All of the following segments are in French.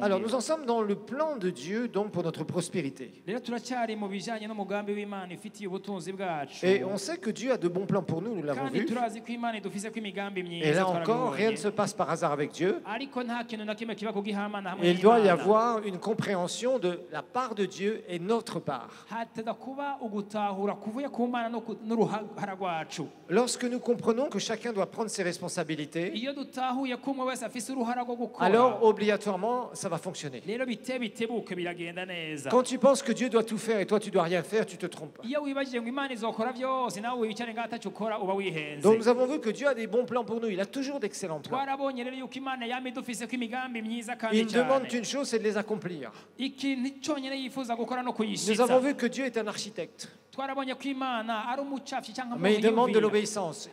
Alors nous en sommes dans le plan de Dieu donc pour notre prospérité. rero turacyari mu bijyanye n'umugambi w'Imana ifitiye ubutunzi bwacu Et on sait que Dieu a de bons plans pour nous, nous l'avons kandi vu. turazi ko Imana idufise ko imigambi Et myiza là encore, rien ne twarabibonye se passe par hasard avec Dieu. ariko nta kintu na kimwe kiba kugihamana hamwe Et il doit y n'Imana avoir une compréhension de la part de Dieu et notre part. hateza kuba ugutahura kuvuye ku Mana n'uruhara rwacu Lorsque nous comprenons que chacun doit prendre ses responsabilités, iyo dutahuye ko umwe wese afise uruhara rwo gukora alors obligatoirement ça va fonctionner. rero bitebuke biragenda neza Quand tu penses que Dieu doit tout faire et toi tu dois rien faire, tu te trompes. iyo wibajije ngo Imana izokora byose nawe wicare ngaho atacyo ukora uba wihenze Donc nous avons vu que Dieu a des bons plans pour nous. Il a toujours d'excellents plans. twarabonye rero yuko Imana yama idufise ko imigambi myiza Il kandi ne demande cyane qu'une chose, c'est de les accomplir. ikintu cyonyine yifuza gukora no Nous kuyishitsa avons vu que Dieu est un architecte, twarabonye ko Imana ari umucapfi cyangwa mais il demande de yumvira. l'obéissance.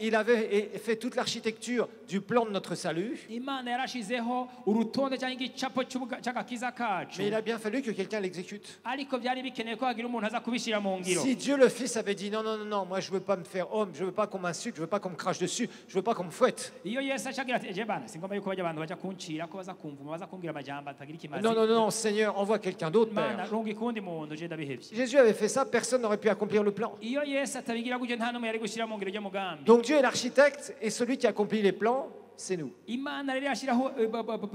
Il avait fait toute l'architecture du plan de notre salut, Imana yarashizeho urutonde cyangwa igicapo cy'agakiza kacu mais il a bien fallu que quelqu'un l'exécute. ariko byari bikeneye ko hagira umuntu aza kubishyira mu ngiro Si Dieu le Fils avait dit non, non, non, non, moi je veux pas me faire homme, je veux pas qu'on m'insulte, je veux pas qu'on me crache dessus, je veux pas qu'on me fouette. iyo Yesu acagira ati eje bana singomba yuko bajya abantu bajya kuncira ko baza kumvuma baza kumbwira amajambo atagira ikimazi Non, non, non, Seigneur, envoie quelqu'un d'autre, Mana Père. runga ikundi muntu je ndabihevye Jésus avait fait ça, personne n'aurait pu accomplir le plan. iyo Yesu atabigira gutyo nta n'umwe yari gushyira mu ngiro ryo mugambi Donc Dieu est l'architecte et celui qui accomplit les plans, c'est nous. Imana rero yashyiraho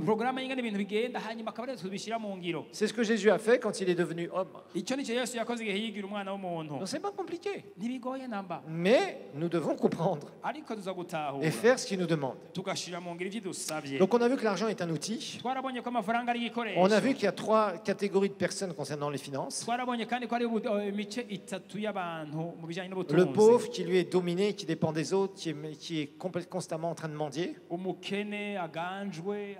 porogaramu y'ingana ibintu bigenda hanyuma akaba ariyo tubishyira mu ngiro C'est ce que Jésus a fait quand il est devenu homme. icyo nicyo Yesu yakoze igihe yigira umwana w'umuntu Non, c'est pas compliqué. ntibigoye namba Mais nous devons comprendre ariko tuza gutahura et faire ce qu'il nous demande. tugashyira mu ngiro ibyo dusabye Donc on a vu que l'argent est un outil. twarabonye ko amafaranga ari igikoresho On a vu qu'il y a 3 catégories de personnes concernant les finances. twarabonye kandi ko ari imice itatu y'abantu mu bijyanye Le n'ubutunzi pauvre qui lui est dominé, qui dépend des autres, qui est constamment en train de mendier. umukene aganjwe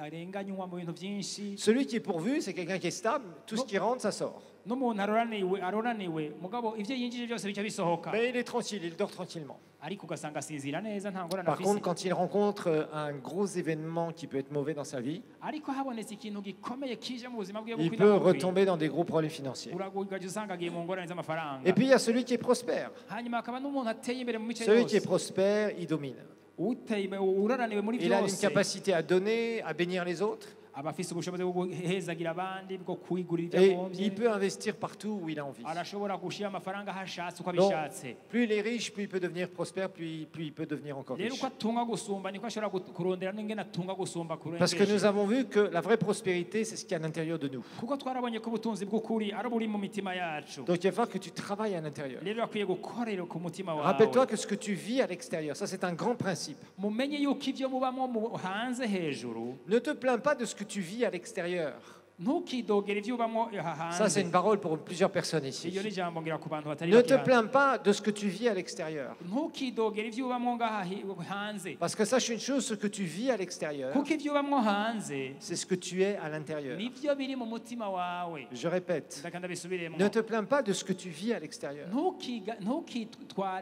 arenganywa mu bintu byinshi Celui qui est pourvu, c'est quelqu'un qui est stable. Tout ce qui rentre, ça sort. n'umuntu aroraniwe mugabo ibyo yinjije byose bica bisohoka Mais il est tranquille, il dort tranquillement. ariko ugasanga asinzira neza nta ngorane Par contre, afise quand il rencontre un gros événement qui peut être mauvais dans sa vie, ariko habonetse ikintu gikomeye kije mu buzima bwe il bwo peut retomber dans des gros problèmes financiers. uragugaje usanga agiye mu ngorane z'amafaranga Et puis il y a celui qui est prospère. hanyuma hakaba n'umuntu ateye imbere mu mice Celui qui est yose prospère, il domine. uteye imbere uraraniwe muri Il a une byose capacité à donner, à bénir les autres. aba afise ubushobozi bwo guhezagira abandi bwo kwigurira Et ibyo agombye il peut investir partout où il a envie. arashobora gushyira amafaranga aho ashatse uko Donc, abishatse plus il est riche, plus il peut devenir prospère, plus il peut devenir encore rero riche. uko atunga gusumba niko ashobora kurondera n'ingene atunga gusumba Parce que nous kurengesha avons vu que la vraie prospérité, c'est ce qu'il y a à l'intérieur de nous. kuko twarabonye ko ubutunzi bw'ukuri ari buri mu mitima yacu Donc il va falloir que tu travailles à l'intérieur. rero akwiye gukorera ku mutima Rappelle-toi wawe que ce que tu vis à l'extérieur, ça c'est un grand principe. mumenye yuko ibyo mubamo hanze hejuru Ne te plains pas de ce que tu vis à l'extérieur. ntukidogere ibyo ubamo Ça c'est hanze une parole pour plusieurs personnes iyo ici. ni ijambo ngira ku bantu batari Ne te bake plains pas de ce que tu vis à l'extérieur. ntukidogere ibyo ubamo ngaha hanze Parce que sache une chose, ce que tu vis à l'extérieur, kuko ibyo ubamo hanze c'est ce que tu es à l'intérieur. nibyo biri mu mutima wawe Je répète, ndaka ndabisubiremo ne te plains pas de ce que tu vis à l'extérieur.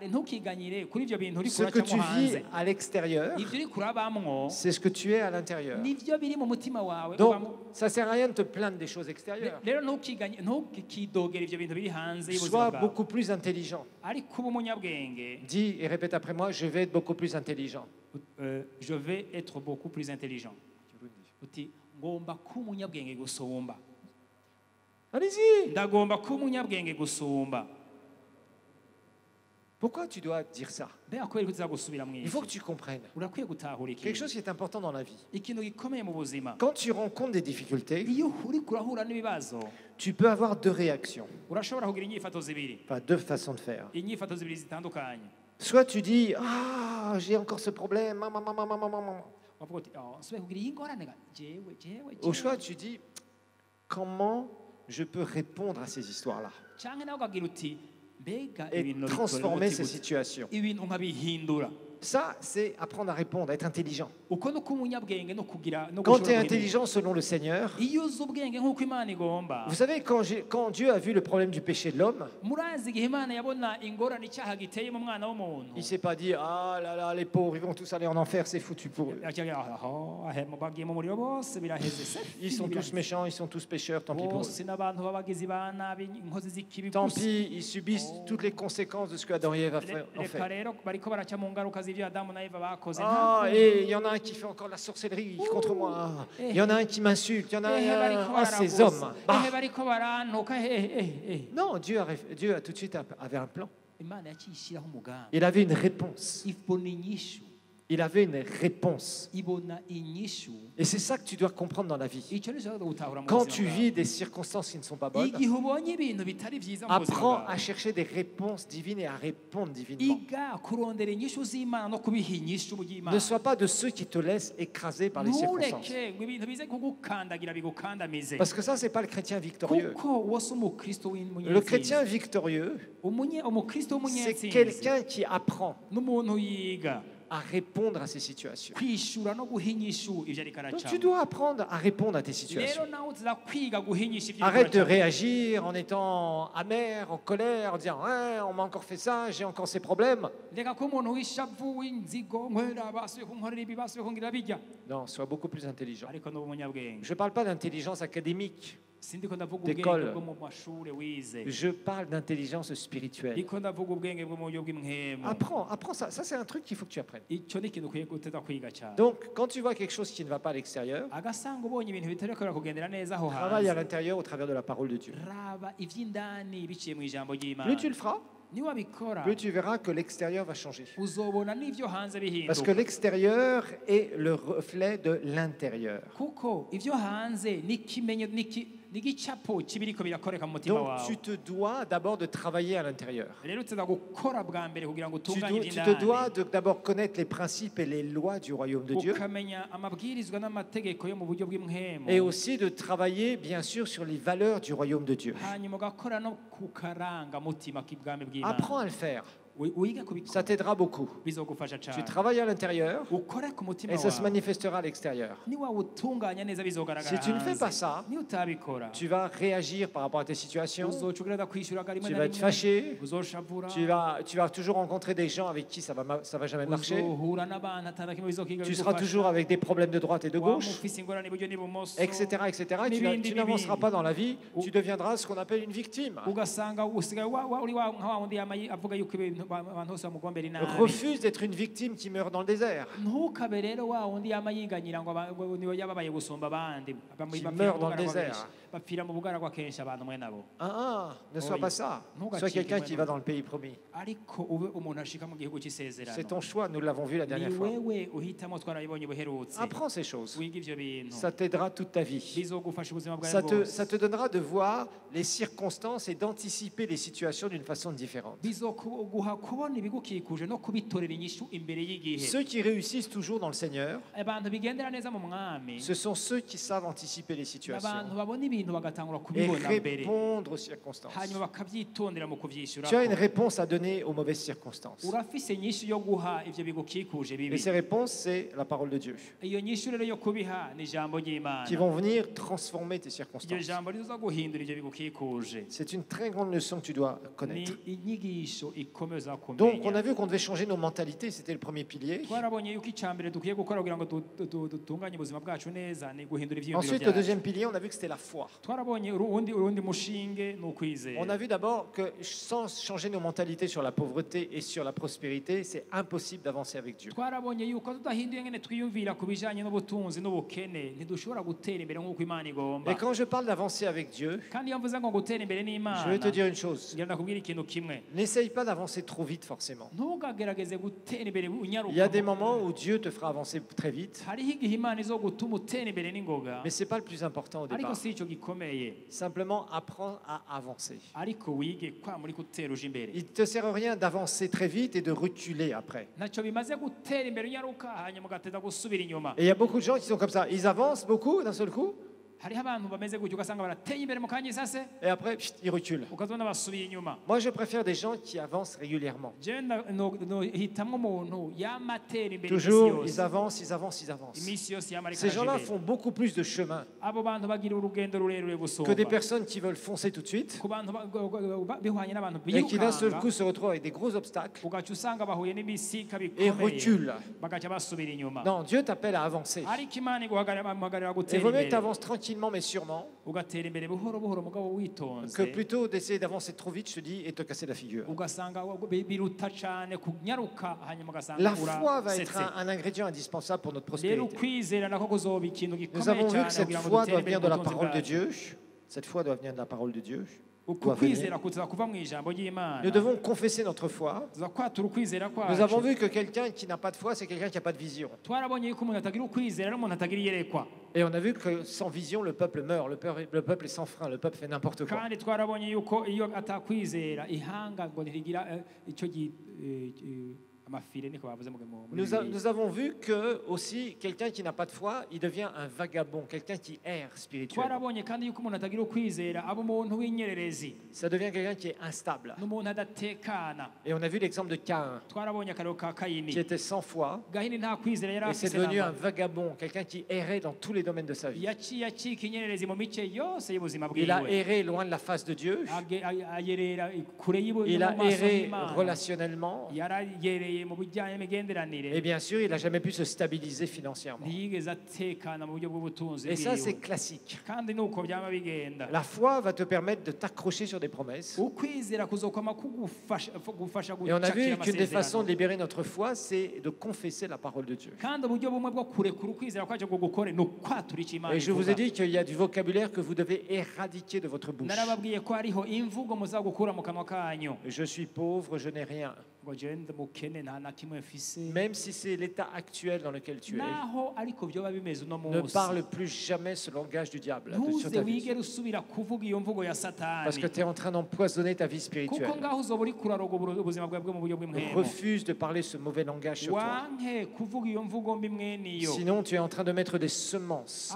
ntukiganyire kuri ibyo bintu uri Ce que tu kuracamo vis hanze à l'extérieur, ibyo uri kurabamwo c'est ce que tu es à l'intérieur. nibyo biri mu mutima wawe Donc, ubamo. ça sert à rien de te plaindre des choses extérieures. rero ntukidogere ibyo bintu biri hanze y'ubuzima Sois bwawe beaucoup plus intelligent. ariko uba umunyabwenge Dis et répète après moi, je vais être beaucoup plus intelligent. je vais être beaucoup plus intelligent uti ngomba kuba umunyabwenge gusumba Allez-y. ndagomba kuba umunyabwenge gusumba Pourquoi tu dois dire ça? mbega kubera ko uzagusubira mu Il isi faut que tu comprennes. urakwiye gutahura Quelque ikintu chose qui est important dans la vie. ikintu gikomeye mu buzima Quand tu rencontres des difficultés, iyo uri kurahura n'ibibazo tu peux avoir deux réactions, urashobora kugira inyifato zibiri enfin deux façons de faire. inyifato zibiri zitandukanye Soit tu dis, ah, j'ai encore ce problème, maman, maman, maman, maman. wavuga uti nsubiye kugira iyi ngorane jewe Ou soit tu dis, comment je peux répondre à ces histoires-là cyangwa nawe ukagira uti mbega et ibintu transformer ces situations. ibintu nkabihindura Ça, c'est apprendre à répondre, à être intelligent. uko no kuba umunyabwenge no kugira no Quand tu es gushobora guhindura. intelligent selon le Seigneur, iyo uzi ubwenge nk'uko imana igomba vous savez, quand Dieu a vu le problème du péché de l'homme, murazi igihe imana yabona ingorane icyaha giteye mu mwana w'umuntu il ne s'est pas dit, ah là là, les pauvres, ils vont tous aller en enfer, c'est foutu pour eux. bagiye mu muriro bose biraheze se Ils sont tous méchants, ils sont tous pécheurs, tant pis pour eux. bose n'abantu b'abagizi ba nabi inkozi z'ikibi Tant gusa pis, ils subissent toutes les conséquences de ce que Adam et Ève ont reka fait. rero bariko baraca mu ngaruka bazi ibyo Adamu na Eva bakoze Ah, et il y en a un qui fait encore la sorcellerie contre moi. Il y en a un qui m'insulte. Il y en a un, ces hommes. Bah. bariko barantuka Non, Dieu a tout de suite avait un plan. Imana yakishyiraho umugambi Il avait une réponse. ibona inyishu Il avait une réponse. ibona inyishu Et c'est ça que tu dois comprendre dans la vie. icyo rero gutahura mu Quand buzima tu bwawe. vis des circonstances qui ne sont pas bonnes, igihe ubonye ibintu bitari byiza mu buzima apprends bwawe à chercher des réponses divines et à répondre divinement. iga kurondera inyishu z'Imana no kubiha inyishu mu by'Imana Ne sois pas de ceux qui te laissent écraser par les circonstances. ntureke ngo ibintu bize kugukandagira bigukandamize Parce que ça, c'est pas le chrétien victorieux. kuko uwo si umukristo Le chrétien w'umunyetsinzi victorieux, umukristo c'est w'umunyetsinzi quelqu'un qui apprend n'umuntu yiga à répondre à ces situations. kwishura no guha inyishu ibyo ariko Donc tu aracamo dois apprendre à répondre à tes situations. rero nawe uza kwiga guha inyishu ibyo Arrête de aracamo. réagir en étant amer, en colère, en disant ouais, on m'a encore fait ça, j'ai encore ces problèmes. reka ko umuntu w'ishavu w'inzigo nkorera basuye kunkorera ibi basuye kungira bijya Non, sois beaucoup plus intelligent. ariko n'ubu umunyabwenge Je ne parle pas d'intelligence académique, sindiko ndavuga D'école. ubwenge bwo mu mashuri wize je parle d'intelligence spirituelle. ndiko ndavuga ubwenge bwo mu buryo bw'imhemu Apprends ça. Ça, c'est un truc qu'il faut que tu apprennes. icyo ni ikintu ukwiye guteza kwiga cyane Donc, quand tu vois quelque chose qui ne va pas à l'extérieur, agasanga ubonye ibintu bitari kubera kugendera neza aho travaille à hanze l'intérieur au travers de la parole de Dieu. raba iby'indani biciye mu ijambo ry'Imana Plus tu le feras, niwabikora plus tu verras que l'extérieur va changer. uzobona n'ibyo hanze Parce que bihinduka l'extérieur est le reflet de l'intérieur. kuko ibyo hanze ni igicapo kibiriko birakoreka mu mutima Donc, wawe tu te dois d'abord de travailler à l'intérieur. rero uteza gukora bwa mbere kugira ngo Tu utunganye te iby'indani dois d'abord connaître les principes et les lois du royaume de Dieu. ukamenya amabwirizwa n'amategeko yo mu buryo bw'imhemu Et aussi de travailler, bien sûr, sur les valeurs du royaume de Dieu. hanyuma ugakora no ku karangamutima k'ibwami bw'Imana Apprends à le faire. wige Ça kubikora t'aidera beaucoup. bizogufasha Tu cyane travailles à l'intérieur ukore ku mutima et ça se wawe manifestera à l'extérieur. niwawutunganya neza bizogaragara Si tu ne fais pas hanze ça, niyo utabikora tu vas réagir par rapport à tes situations, uzoca ugerageza kwishyuraga rimwe tu na vas être rimwe fâché, uzoshavura tu vas toujours rencontrer des gens avec qui ça va jamais marcher. uzohura n'abantu atari kimwe bizokiga Tu seras toujours avec des problèmes de droite et de gauche, ufise ingorane iburyo n'ibumoso etc. etc. Et tu n'avanceras pas dans la vie, tu deviendras ce qu'on appelle une victime. ugasanga usigaye uri nka wa wundi yamaye avuga yuko ibintu abantu bose bamugombera inabi Refuse d'être une victime qui meurt dans le désert. ntukabe rero wa wundi yama yiganyira ngo niwe yababaye gusumba abandi Qui meurt dans le désert. bapfira mu bugaragwa kenshi abantu mwe nabo Ne sois Oui. pas ça. Non, Sois quelqu'un gaciro, qui va dans le pays promis. ariko ube umuntu ashika mu gihugu C'est cy'isezerano ton choix, nous l'avons vu la ni dernière fois. wewe uhitamo twarabibonye buherutse Apprends ces choses. wiga ivyo bintu Ça t'aidera toute ta vie. bizogufasha ubuzima bwawe Ça bwose te donnera de voir les circonstances et d'anticiper les situations d'une façon différente. bizoguha kubona ibigukikuje no kubitorera inyishu imbere y'igihe Ceux qui réussissent toujours dans le Seigneur, abantu bigendera neza mu mwami ce sont ceux qui savent anticiper les abantu situations babona ibintu bagatangura et kubibona mbere répondre aux circonstances. hanyuma bakabyitondera mu kuvyishyura Tu as une réponse à donner aux mauvaises circonstances. urafise nyinshi yo guha ivyo bigukikuje Et bibi ces réponses, c'est la parole de Dieu iyo nyinshi rero yo kubiha ni ijambo ry'Imana qui vont venir transformer tes iryo circonstances. jambo riza guhindura ivyo bigukikuje C'est une très grande leçon que tu dois ni connaître. inyigisho ikomeza Donc, on kumenya a vu qu'on devait changer nos mentalités, c'était le premier pilier. twarabonye yuko icambere dukwiye gukora kugira ngo dutunganye ubuzima bwacu neza ni guhindura ivyiyumviro Ensuite, le byacu deuxième pilier, on a vu que c'était la foi. twarabonye urundi mushinge ni ukwizera On a vu d'abord que sans changer nos mentalités sur la pauvreté et sur la prospérité, c'est impossible d'avancer avec Dieu. twarabonye yuko tudahinduye ngene twiyumvira ku bijanye n'ubutunzi n'ubukene ntidushobora gutera imbere nk'uko Imana igomba Et quand je parle d'avancer avec Dieu, kandi iyo mvuze ngo gutera imbere je n'Imana vais te dire une chose. ngira ndakubwira ikintu kimwe N'essaye pas d'avancer trop vite forcément. ntugagerageze gutera imbere unyaruka Il y a des moments où Dieu te fera avancer très vite, hariho igihe Imana izogutuma utera imbere n'ingoga mais ce n'est pas le plus important au ariko départ. si ico gikomeye Simplement apprends à avancer. ariko wige kwa muri gutera uje imbere Il ne te sert à rien d'avancer très vite et de reculer après. ntacyo bimaze gutera imbere unyaruka hanyuma ugateza gusubira inyuma Et il y a beaucoup de gens qui sont comme ça. Ils avancent beaucoup d'un seul coup, hariho abantu bameze gutyo ugasanga barateye imbere mu kanya isase et après, pfft, ils reculent. ukazibona basubiye inyuma Moi, je préfère des gens qui avancent régulièrement. jewe hitamwo umuntu yama atera imbere imisi Toujours, yose ils avancent, ils avancent, ils avancent. imisi yose yama ariko Ces araja gens-là imbere font beaucoup plus de chemin abo bantu bagira urugendo rurerure que des gusumba personnes qui veulent foncer tout de suite ku bantu bihwanye n'abantu et qui d'un seul birukanga coup se retrouvent avec des gros obstacles ugaca usanga bahuye n'ibisika et bikomeye reculent. bagaca basubira inyuma Non, Dieu t'appelle à avancer. ariko Imana iguhagararira Il gutera vaut mieux que tu imbere avances tranquillement tranquillement mais sûrement, ugatera imbere buhoro buhoro mugabo witonze que plutôt d'essayer d'avancer trop vite, je te dis, et te casser la figure. ugasanga biruta cyane kunyaruka hanyuma ugasanga La foi va être urasetse un ingrédient indispensable pour notre rero prospérité. ukwizera nako kuzoba ikintu Nous gikomeye avons vu cyane que cette kugira ngo foi dutere doit imbere venir de la mu butunzi parole de bwacu. Dieu. Cette foi doit venir de la parole de Dieu. uku doit venir. kwizera kuza kuva mu ijambo ry'Imana Nous devons confesser notre foi. tuza kwatura ukwizera Nous avons kwacu vu que quelqu'un qui n'a pas de foi, c'est quelqu'un qui n'a pas de vision. twarabonye yuko umuntu atagira ukwizera n'umuntu atagira iyerekwa Et on a vu que sans vision, le peuple meurt, le peuple est sans frein, le peuple fait n'importe quoi. kandi twarabonye yuko iyo atakwizera ihanga ngo ntirigira icyo amafire niko bavuze mu Nous avons vu que aussi quelqu'un qui n'a pas de foi, il devient un vagabond, quelqu'un qui erre spirituellement. twarabonye kandi yuko umuntu atagira ukwizera aba umuntu w'inyererezi Ça devient quelqu'un qui est instable. n'umuntu adatekana Et on a vu l'exemple de Caïn, twarabonye akarero ka kayini qui était sans foi, gahini nta kwizera yari et c'est afise devenu un namba. vagabond, quelqu'un qui errait dans tous les domaines de sa vie. yaciye acika inyererezi mu mice yose y'ubuzima Il a bwiwe erré loin de la face de Dieu, ayerera kure il a mu maso erré y'Imana relationnellement, yarayereye mu bijyanye n'imigenderanire et bien sûr, il n'a jamais pu se stabiliser financièrement. ntiyigeze atekana mu buryo bw'ubutunzi Et ça, c'est bwiwe classique. kandi nuko byaba bigenda La foi va te permettre de t'accrocher sur des promesses. ukwizera kuzokwama kugufasha Et on a vu gucakira qu'une des façons amasezerano de libérer notre foi, c'est de confesser la parole de Dieu. kandi uburyo bumwe bwo kurekura ukwizera kwacu ngo gukore ni ukwatura icyo Imana Et je vous ivuga ai dit qu'il y a du vocabulaire que vous devez éradiquer de votre bouche. narababwiye ko hariho imvugo muzagukura mu kanwa kanyu Je suis pauvre, je n'ai rien. ngo genda mukene nta na kimwe mfise Même si c'est l'état actuel dans lequel tu es, naho ariko byoba bimeze uno ne munsi parle plus jamais ce langage du diable sur ntuze ta vie. wigere usubira kuvuga iyo mvugo ya Parce que satani tu es en train d'empoisonner ta vie spirituelle. kuko ngaho uzoba uri kuraroga ubuzima bwawe bwo mu buryo bw'imwemo Refuse de parler ce mauvais langage sur toi. wanke kuvuga iyo mvugo mbi mwene iyo Sinon, tu es en train de mettre des semences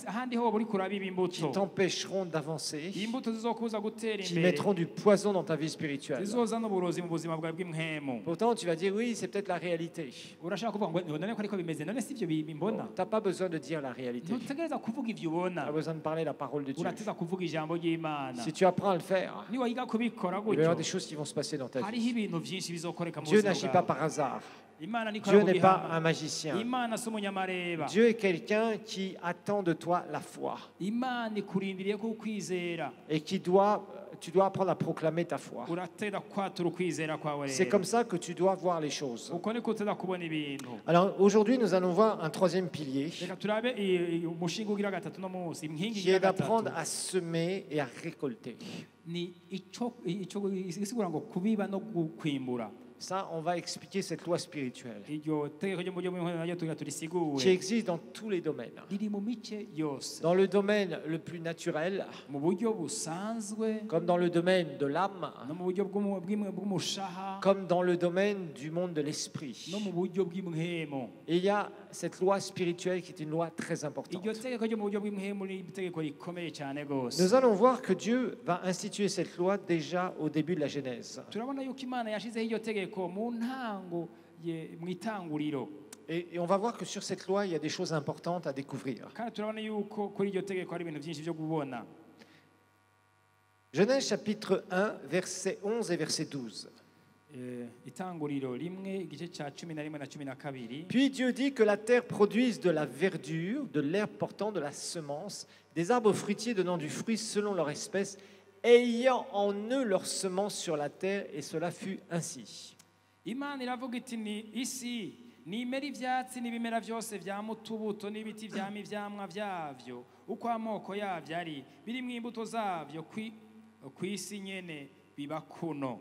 ahandi ho woba uri kurabiba qui imbuto t'empêcheront d'avancer, imbuto zizokubuza gutera qui imbere mettront du poison dans ta vie spirituelle. zizozana uburozi mu buzima bwawe bw'imwemo Pourtant, tu vas dire, oui, c'est peut-être la réalité. urashaka kuvuga ngo none ko ariko bimeze none si ibyo bimbona Tu n'as pas besoin de dire la réalité. ntutegereza kuvuga ibyo Tu ubona as besoin de parler la parole de Dieu. urateza kuvuga ijambo ry'Imana Si tu apprends à le faire, niwayiga kubikora il va y avoir gutyo des choses qui vont se passer dans ta hariho vie. ibintu byinshi bizokoreka mu Dieu buzima n'agit pas bwawe par hasard. Imana niko Dieu n'est pas un yakubiha magicien. Imana si umunyamareba Dieu est quelqu'un qui attend de toi la foi Imana ikurindiriye ko ukwizera et tu dois apprendre à proclamer ta foi. uratera kwatura ukwizera kwawe C'est rero comme ça que tu dois voir les choses. uko niko uteza kubona ibintu Alors aujourd'hui, nous allons voir un troisième pilier reka turabe umushinga ugira gatatu no munsi inkingi qui est igira gatatu d'apprendre à semer et à récolter. ni ico isigura ngo kubiba no kwimbura Ça, on va expliquer cette loi spirituelle iryo tegeko ryo mu buryo bw'imana naryo tugira qui turisigure existe dans tous les domaines. riri mu mice yose Dans le domaine le plus naturel, mu buryo busanzwe comme dans le domaine de l'âme, no mu buryo bw'umushaha comme dans le domaine du monde de l'esprit. no mu buryo bw'imwemo Et il y a cette loi spirituelle qui est une loi très importante. iryo tegeko ryo mu buryo bw'imwemo ni itegeko rikomeye cyane rwose Nous allons voir que Dieu va instituer cette loi déjà au début de la Genèse. turabona yuko imana yashizeho iryo tegeko mu ntango mu itanguriro Et on va voir que sur cette loi, il y a des choses importantes à découvrir. kandi turabona yuko kuri iryo tegeko hari ibintu byinshi byo kubona Genèse chapitre 1, versets 11 et verset 12. itanguriro rimwe igice cya 11 na 12. Puis Dieu dit que la terre produise de la verdure, de l'herbe portant de la semence, des arbres fruitiers donnant du fruit selon leur espèce, ayant en eux leur semence sur la terre, et cela fut ainsi. imana iravuga iti ni isi nimera ibyatsi n'ibimera byose byama utubuto n'ibiti byama ivyamwa byavyo uko amoko yavyo ari birimo imbuto zavyo ku isi nyene biba kuno.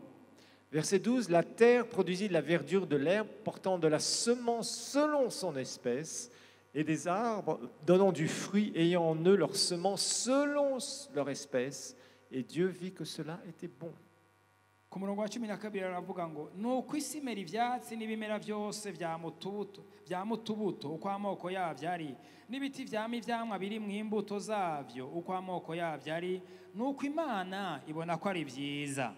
Verset 12, la terre produisit de la verdure, de l'herbe portant de la semence selon son espèce, et des arbres donnant du fruit ayant en eux leur semence selon leur espèce. Et Dieu vit que cela était bon. Ku murongo wa 12 aravuga ngo nuko isi imera ivyatsi n'ibimera byose byama utubuto uko amoko yavyo ari n'ibiti vyama ivyamwa biri mu imbuto zavyo uko amoko yavyo ari nuko imana ibona ko ari vyiza.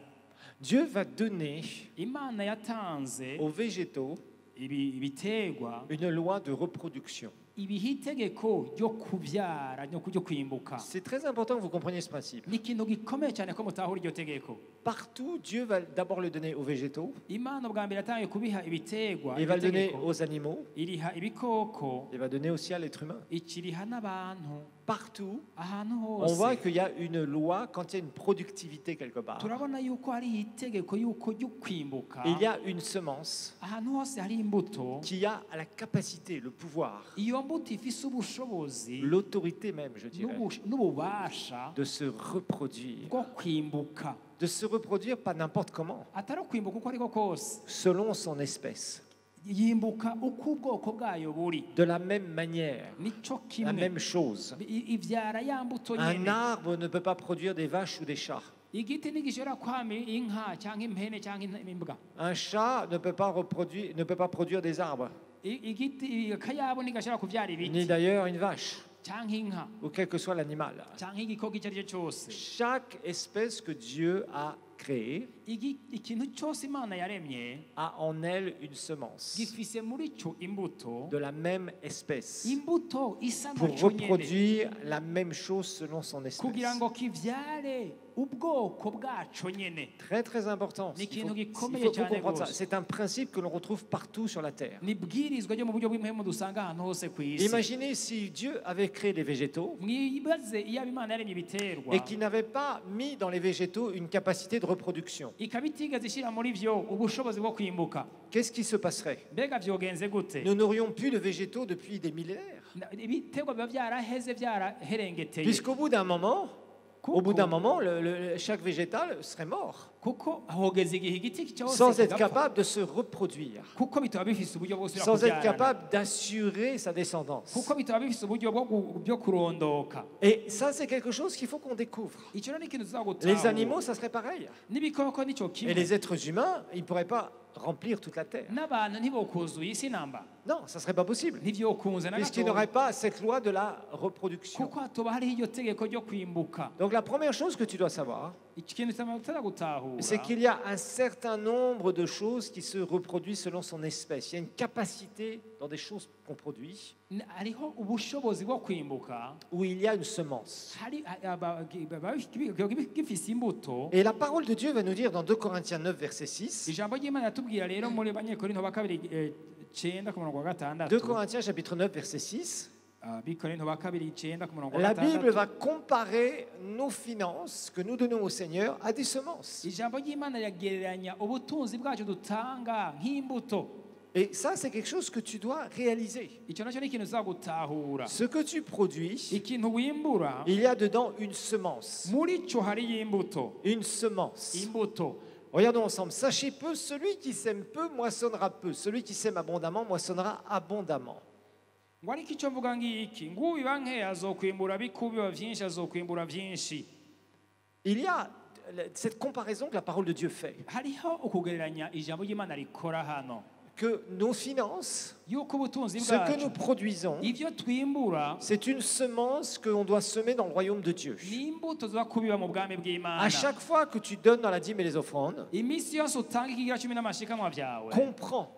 Dieu va donner Imana yatanze aux végétaux ibitegwa une loi de reproduction. ibiha itegeko ryo kubyara ryo kwimbuka. C'est très important que vous compreniez ce principe. Ni ikintu gikomeye cyane ko mutahura iryo tegeko. Partout, Dieu va d'abord le donner aux végétaux, Imana bwa mbere yatangiye kubiha ibitegwa il va le donner ibitegeko, aux animaux, iriha ibikoko il va donner aussi à l'être humain. ikiriha n'abantu. partout, ahantu on voit hose qu'il y a une loi quand il y a une productivité quelque part. turabona yuko hari itegeko yuko ryo kwimbuka Il y a une semence ahantu hose hari imbuto qui a la capacité, le pouvoir, iyo mbuto ifise ubushobozi l'autorité même, je dirais, n'ububasha de se reproduire. bwo kwimbuka De se reproduire pas n'importe comment, atari kwimbuka uko ariko kose selon son espèce, yimbuka uko ubwoko bwayo buri de la même manière, nico la kimwe même chose. ivyara ya mbuto Un nyene arbre ne peut pas produire des vaches ou des chats. igiti ntigishobora kwama inka cyangwa impene cyangwa imbwa Un chat ne peut pas produire des arbres, igiti akayabo ntigashobora kuvyara ni ibiti d'ailleurs une vache, cyangwa inka ou quel que soit l'animal. cyangwa igikoko icyo ari cyo cyose Chaque espèce que Dieu a créée ikintu cyose imana yaremye a en elle une semence gifise muri cyo imbuto de la même espèce imbuto isa pour naco nyene reproduire la même chose selon son kugira espèce. ngo kivyare ubwoko bwaco nyene Très très important. Ni Il faut, ikintu il gikomeye faut cyane comprendre ça. rwose. C'est un principe que l'on retrouve partout sur la terre. ni bwirizwa ryo mu buryo bw'impemu dusanga ahantu hose ku isi Imaginez si Dieu avait créé les végétaux mwibaze iyo imana yaremye ibiterwa et qu'il n'avait pas mis dans les végétaux une capacité de reproduction. ikaba itigeze ishyira muri vyo ubushobozi bwo kwimbuka Qu'est-ce qui se passerait? mbega vyogenze gute Nous n'aurions plus de végétaux depuis des millénaires. ibiterwa biba vyaraheze vyaraherengeteye Puisqu'au bout d'un moment, chaque végétal serait mort, kuko hogeze igihe igiti cyose sans être kigapfa. capable de se reproduire, kuko bitaba bifise uburyo bwo gusubira sans être kubyarana capable d'assurer sa descendance. kuko bitaba bifise uburyo bwo kurondoka Et ça, c'est quelque chose qu'il faut qu'on découvre. icyo rero ni ikintu Les tuzagutahura animaux, ça serait pareil. n'ibikoko nicyo Et kimwe les êtres humains, ils ne pourraient pas remplir toute la terre. n'abantu ntibokuzuye isi namba Non, ça ne serait pas possible. ntibyokunze na Puisqu'il gato n'aurait pas cette loi de la reproduction. kuko hatoba hariho iryo tegeko ryo kwimbuka Donc la première chose que tu dois savoir, ikintu tutazagutahura c'est qu'il y a un certain nombre de choses qui se reproduisent selon son espèce. Il y a une capacité dans des choses qu'on produit hariho ubushobozi bwo kwimbuka où il y a une semence. hari gifise imbuto Et la parole de Dieu va nous dire dans 2 Corinthiens 9, verset 6, ijambo ry'imana yatubwira rero muri banyekorinto ba kabiri 9 ku murongo wa 2 gatandatu Corinthiens chapitre 9, verset 6, bikorinto ba kabiri 9 ku murongo wa la Bible gatandatu va comparer nos finances que nous donnons au Seigneur à des semences. ijambo ry'imana yagereranya ubutunzi bwacu dutanga nk'imbuto Et ça, c'est quelque chose que tu dois réaliser. icyo nacyo ni ikintu uzagutahura Ce que tu produis, ikintu wimbura il y a dedans une semence. muri cyo hariyo imbuto Une semence. imbuto Regardons ensemble. Sachez peu, celui qui sème peu moissonnera peu. Celui qui sème abondamment moissonnera abondamment. ngo ariko icyo mvuga ngiki ngo ubiba nkeya azokwimbura bikubiba byinshi azokwimbura byinshi Il y a cette comparaison que la parole de Dieu fait. hariho ukugereranya ijambo ry'imana rikora hano Que nos finances, yuko ubutunzi ce que bwacu nous produisons, ibyo twimbura c'est une semence que l'on doit semer dans le royaume de Dieu. ni imbuto ziba kubiba mu bwami bw'imana À chaque fois que tu donnes dans la dîme et les offrandes, iminsi yose utanga ikigira cumi n'amashikamwa byawe comprends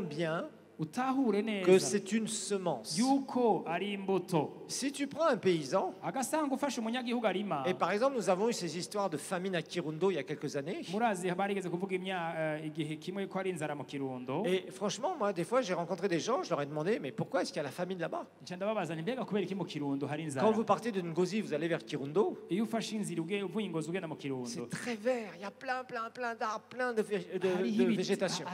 bien utahure que neza c'est une semence. yuko ari imbuto Si tu prends un paysan, agasanga ufashe umunyagihugu arima et par exemple nous avons eu ces histoires de famine à Kirundo il y a quelques années, murazi barigeze kuvuga igihe kimwe ko ari inzara mu kirundo et franchement moi des fois j'ai rencontré des gens, je leur ai demandé mais pourquoi est-ce qu'il y a la famine là-bas? nca ndababaza nti mbega kubera iki mu kirundo hari inzara Quand vous partez de Ngozi, vous allez vers Kirundo, iyo ufashe inzira uvuye ingozi ugenda mu kirundo c'est très vert, il y a plein d'arbres, plein de hariho végétation.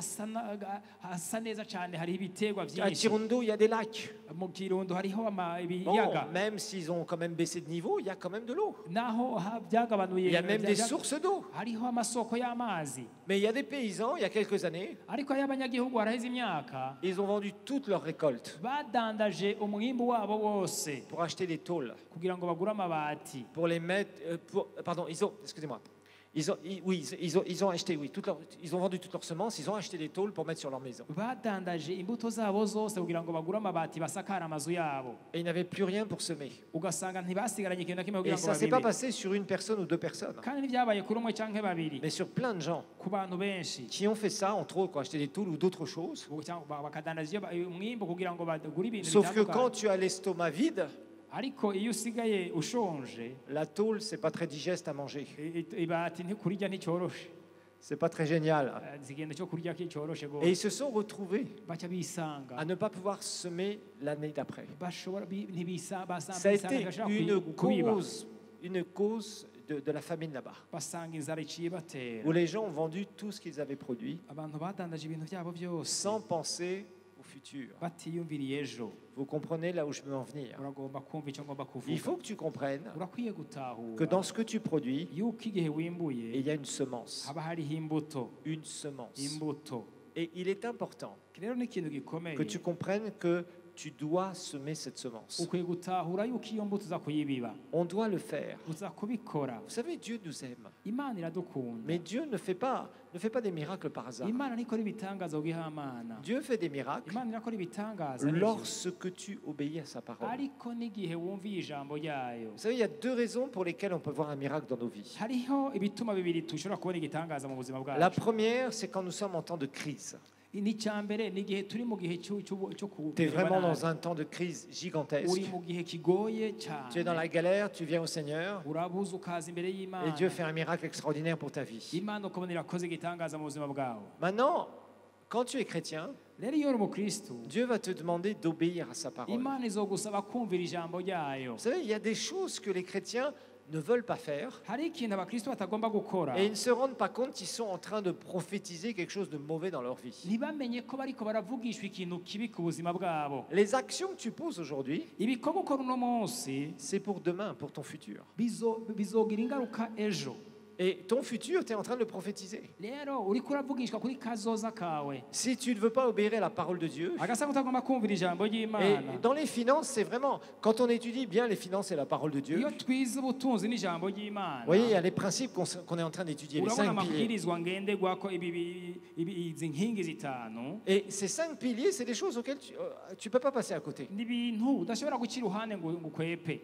hasa neza cyane hariho ibiterwa À byinshi Kirundo, il y a des lacs. mu kirundo hariho Bon, ibiyaga même s'ils ont quand même baissé de niveau, il y a quand même de l'eau. naho Il byagabanuye y a même des sources d'eau. hariho amasoko y'amazi Mais il y a des paysans, il y a quelques années, ariko hariho abanyagihugu haraheze imyaka ils ont vendu toute leur récolte badandaje umwimbu wabo wose pour acheter des tôles, kugira ngo bagure amabati pour les mettre, pardon, excusez-moi, ils ont acheté, ils ont vendu toutes leurs semences, ils ont acheté des tôles pour mettre sur leur maison. badandaje imbuto zabo zose kugira ngo bagure amabati basakara amazu yabo Et ils n'avaient plus rien pour semer. ugasanga ntibasigaranye ikintu na kimwe Et kugira ngo ça ne s'est pas babibe passé sur une personne ou deux personnes, kandi ntibyabaye kuri umwe cyangwa babiri mais sur plein de gens ku bantu benshi qui ont fait ça, entre autres, qui ont acheté des tôles ou d'autres choses. bakadandaza umwimbu kugira ngo bagure ibintu Sauf que bitandukanye quand tu as l'estomac vide, ariko iyo usigaye ushonje la tôle, c'est pas très digeste à manger. ibati kurirya nticyoroshe C'est pas très génial. zigenda cyo kurya cyoroshe Et ils gose se sont retrouvés baca bisanga à ne pas pouvoir semer l'année d'après. bashobora ntibisa Ça a été kubiba une cause de la famine là-bas, basanga inzara iciye batera où les gens ont vendu tout ce qu'ils avaient produit abantu badandaje ibintu byabo byose sans penser au futur. batiyumviriye ejo Vous comprenez là où je veux en venir? uragomba kumva icyo ngomba Il kuvuga faut que tu comprennes urakwiye que gutahura dans ce que tu produis, yuko igihe wimbuye il y a une semence. haba hariho imbuto Une semence. imbuto Et il est important rero ni ikintu gikomeye que tu comprennes que tu dois semer cette semence. ukwiye gutahura yuko iyo mbuto uza kuyibiba On doit le faire. uza kubikora Vous savez, Dieu nous aime. imana iradukunda Mais Dieu ne fait pas des miracles par hasard. imana ntikora ibitangaza ugihamana Dieu fait des miracles imana irakora ibitangaza nivyo. lorsque tu obéis à sa parole. ariko n'igihe wumviye ijambo ryayo Vous savez, il y a deux raisons pour lesquelles on peut voir un miracle dans nos vies. hariho ibituma bibiri dushobora kubona igitangaza mu buzima La bwacu première, c'est quand nous sommes en temps de crise. n'icya mbere ni igihe turi mu gihe cyo Tu es vraiment dans un temps de crise gigantesque. uri mu gihe kigoye Tu es dans cyane la galère, tu viens au Seigneur urabuza ukaza imbere et y'imana Dieu fait un miracle extraordinaire pour ta vie. imana ukabona irakoze igitangaza mu buzima bwawe Maintenant, quand tu es chrétien, rero iyo uri umukristu Dieu va te demander d'obéir à sa parole. imana izogusaba kumvira ijambo ryayo Vous savez, il y a des choses que les chrétiens ne veulent pas faire hari ikintu abakristu batagomba gukora et ils ne se rendent pas compte qu'ils sont en train de prophétiser quelque chose de mauvais dans leur vie. ntibamenye ko bariko baravugishwa ikintu kibi ku buzima bwabo Les actions que tu poses aujourd'hui, ibikorwa ukora uno munsi c'est pour demain, pour ton futur. bizogira ingaruka ejo Et ton futur, tu es en train de le prophétiser. rero uriko uravugishwa kuri kazoza kawe Si tu ne veux pas obéir à la parole de Dieu, agasanga utagomba kumvira ijambo et ry'imana dans les finances, c'est vraiment, quand on étudie bien les finances et la parole de Dieu, iyo twize ubutunzi n'ijambo vous ry'imana voyez, il y a les principes qu'on est en train d'étudier, les urabona 5 piliers. amabwirizwa ngenderwako izi nkingi zitanu Et ces 5 piliers, c'est des choses auxquelles tu ne peux pas passer à côté. ni ibintu udashobora guca iruhande ngo ukwepe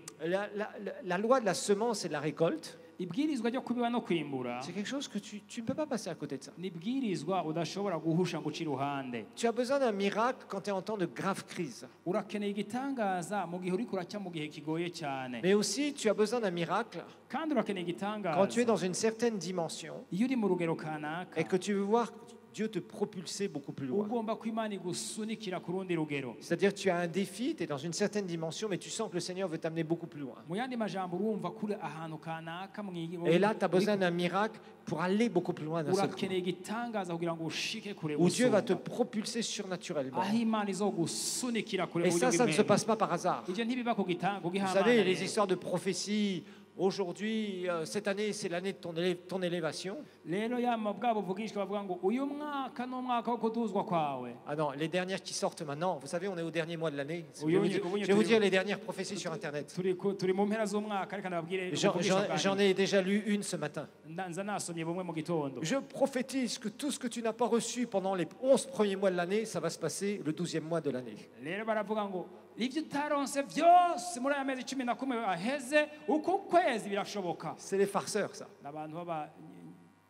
La loi de la semence et de la récolte, ibwirizwa ryo kubiba no kwimbura c'est quelque chose que tu ne peux pas passer à côté de ça. ni ibwirizwa udashobora guhusha ngo uca iruhande Tu as besoin d'un miracle quand tu es en temps de grave crise. urakeneye igitangaza mu gihe uriko uraca mu gihe kigoye cyane Mais aussi, tu as besoin d'un miracle kandi urakeneye quand tu es igitangaza dans une certaine dimension iyo uri mu rugero kanaka et que tu veux voir Dieu te propulser beaucoup plus loin. ugomba ko imana igusunikira ku rundi rugero C'est-à-dire tu as un défi, tu es dans une certaine dimension, mais tu sens que le Seigneur veut t'amener beaucoup plus loin. mu yandi majambo urumva kuri ahantu kanaka Et là, tu as besoin d'un miracle pour aller beaucoup plus loin d'un seul coup. urakeneye igitangaza kugira ngo ushike kure Où Dieu va te gusumba propulser surnaturellement. aho imana izogusunikira kure Et mu ça buryo ne se bw'imwemwe passe pas par hasard. ivyo ntibiba ku Vous gihamana savez, les histoires de prophétie, aujourd'hui, cette année, c'est l'année de ton élévation. rero yama bwabo buvugishwa bavuga ngo uyu mwaka ni umwaka wo kuduzwa kwawe Ah non, les dernières qui sortent maintenant, vous savez, on est au dernier mois de l'année. Je Oui, vais vous oui, dire, oui, je vais vous oui. dire les dernières prophéties sur Internet. turi mu mpera z'umwaka reka ndababwire J'en ai déjà lu une ce matin. nza nasomye bumwe mu gitondo Je prophétise que tout ce que tu n'as pas reçu pendant les 11 premiers mois de l'année, ça va se passer le 12e mois de l'année. rero baravuga ngo ibyo utaronse byose muri aya mezi 11 aheze uko kwezi birashoboka C'est les farceurs, ça. n'abantu baba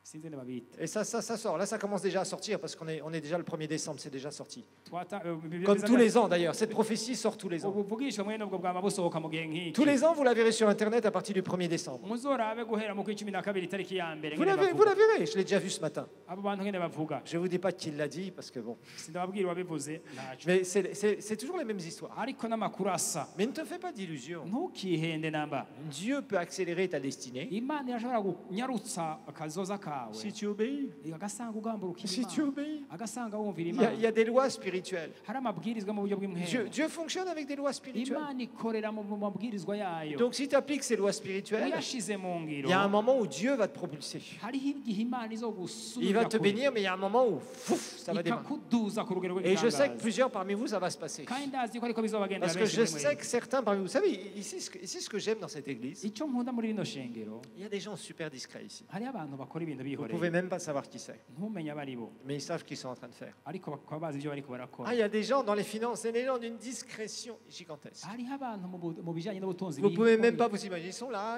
sinzi ne babita Et ça sort. Là, ça commence déjà à sortir parce qu'on est déjà le 1er décembre, c'est déjà sorti. Twata- Comme tous les ans d'ailleurs. Cette prophétie sort tous les ans. ubuvugishwa mwene ubwo bwama busohoka mu gihe nk'iki Tous les ans, vous la verrez sur Internet à partir du 1er décembre. muzorabe guhera mu kwa 12 itariki ya mbere Vous ngene la bavuga. verrez, je l'ai déjà vu ce matin. abo bantu ngene bavuga Je ne vous dis pas qui l'a dit parce que bon. sindababwira wabivuze ntaco Mais c'est toujours les mêmes histoires. ariko n'amakuru asa Mais ne te fais pas d'illusions. ntukihende namba Dieu peut accélérer ta destinée imana irashobora kunyarutsa akazoza kawe si tu obéis. agasanga ugamburukira Si tu imana obéis. agasanga wumvira Il imana y a des lois spirituelles. hari amabwirizwa mu buryo bw'imhemu Dieu fonctionne avec des lois spirituelles. imana ikorera mu mabwirizwa yayo Donc si tu appliques ces lois spirituelles, uyashize mu ngiro il y a un moment où Dieu va te propulser. hariho igihe imana Il izogusubiza va te bénir, mais il y a un moment où fouf, ça va démarrer. ikakuduza ku rugero Et je sais que rw'igitangaza plusieurs parmi vous, ça va se passer. kandi ndazi ko ariko bizobagendera Parce que je benshi muri sais mwe. que certains parmi vous, vous savez, ici ce que j'aime dans cette église, icyo nkunda muri rino shengero il y a des gens super discrets ici. hariho abantu bakora ibintu Vous ne pouvez bihoreye même pas savoir qui c'est, ntumenye abo ari bo mais ils savent ce qu'ils sont en train de faire. ariko bakaba bazi ibyo bariko barakora Ah, il y a des gens dans les finances, c'est des gens d'une discrétion gigantesque. hariho abantu mu bijyanye n'ubutunzi Vous ne pouvez même pas bikoreye. vous imaginer,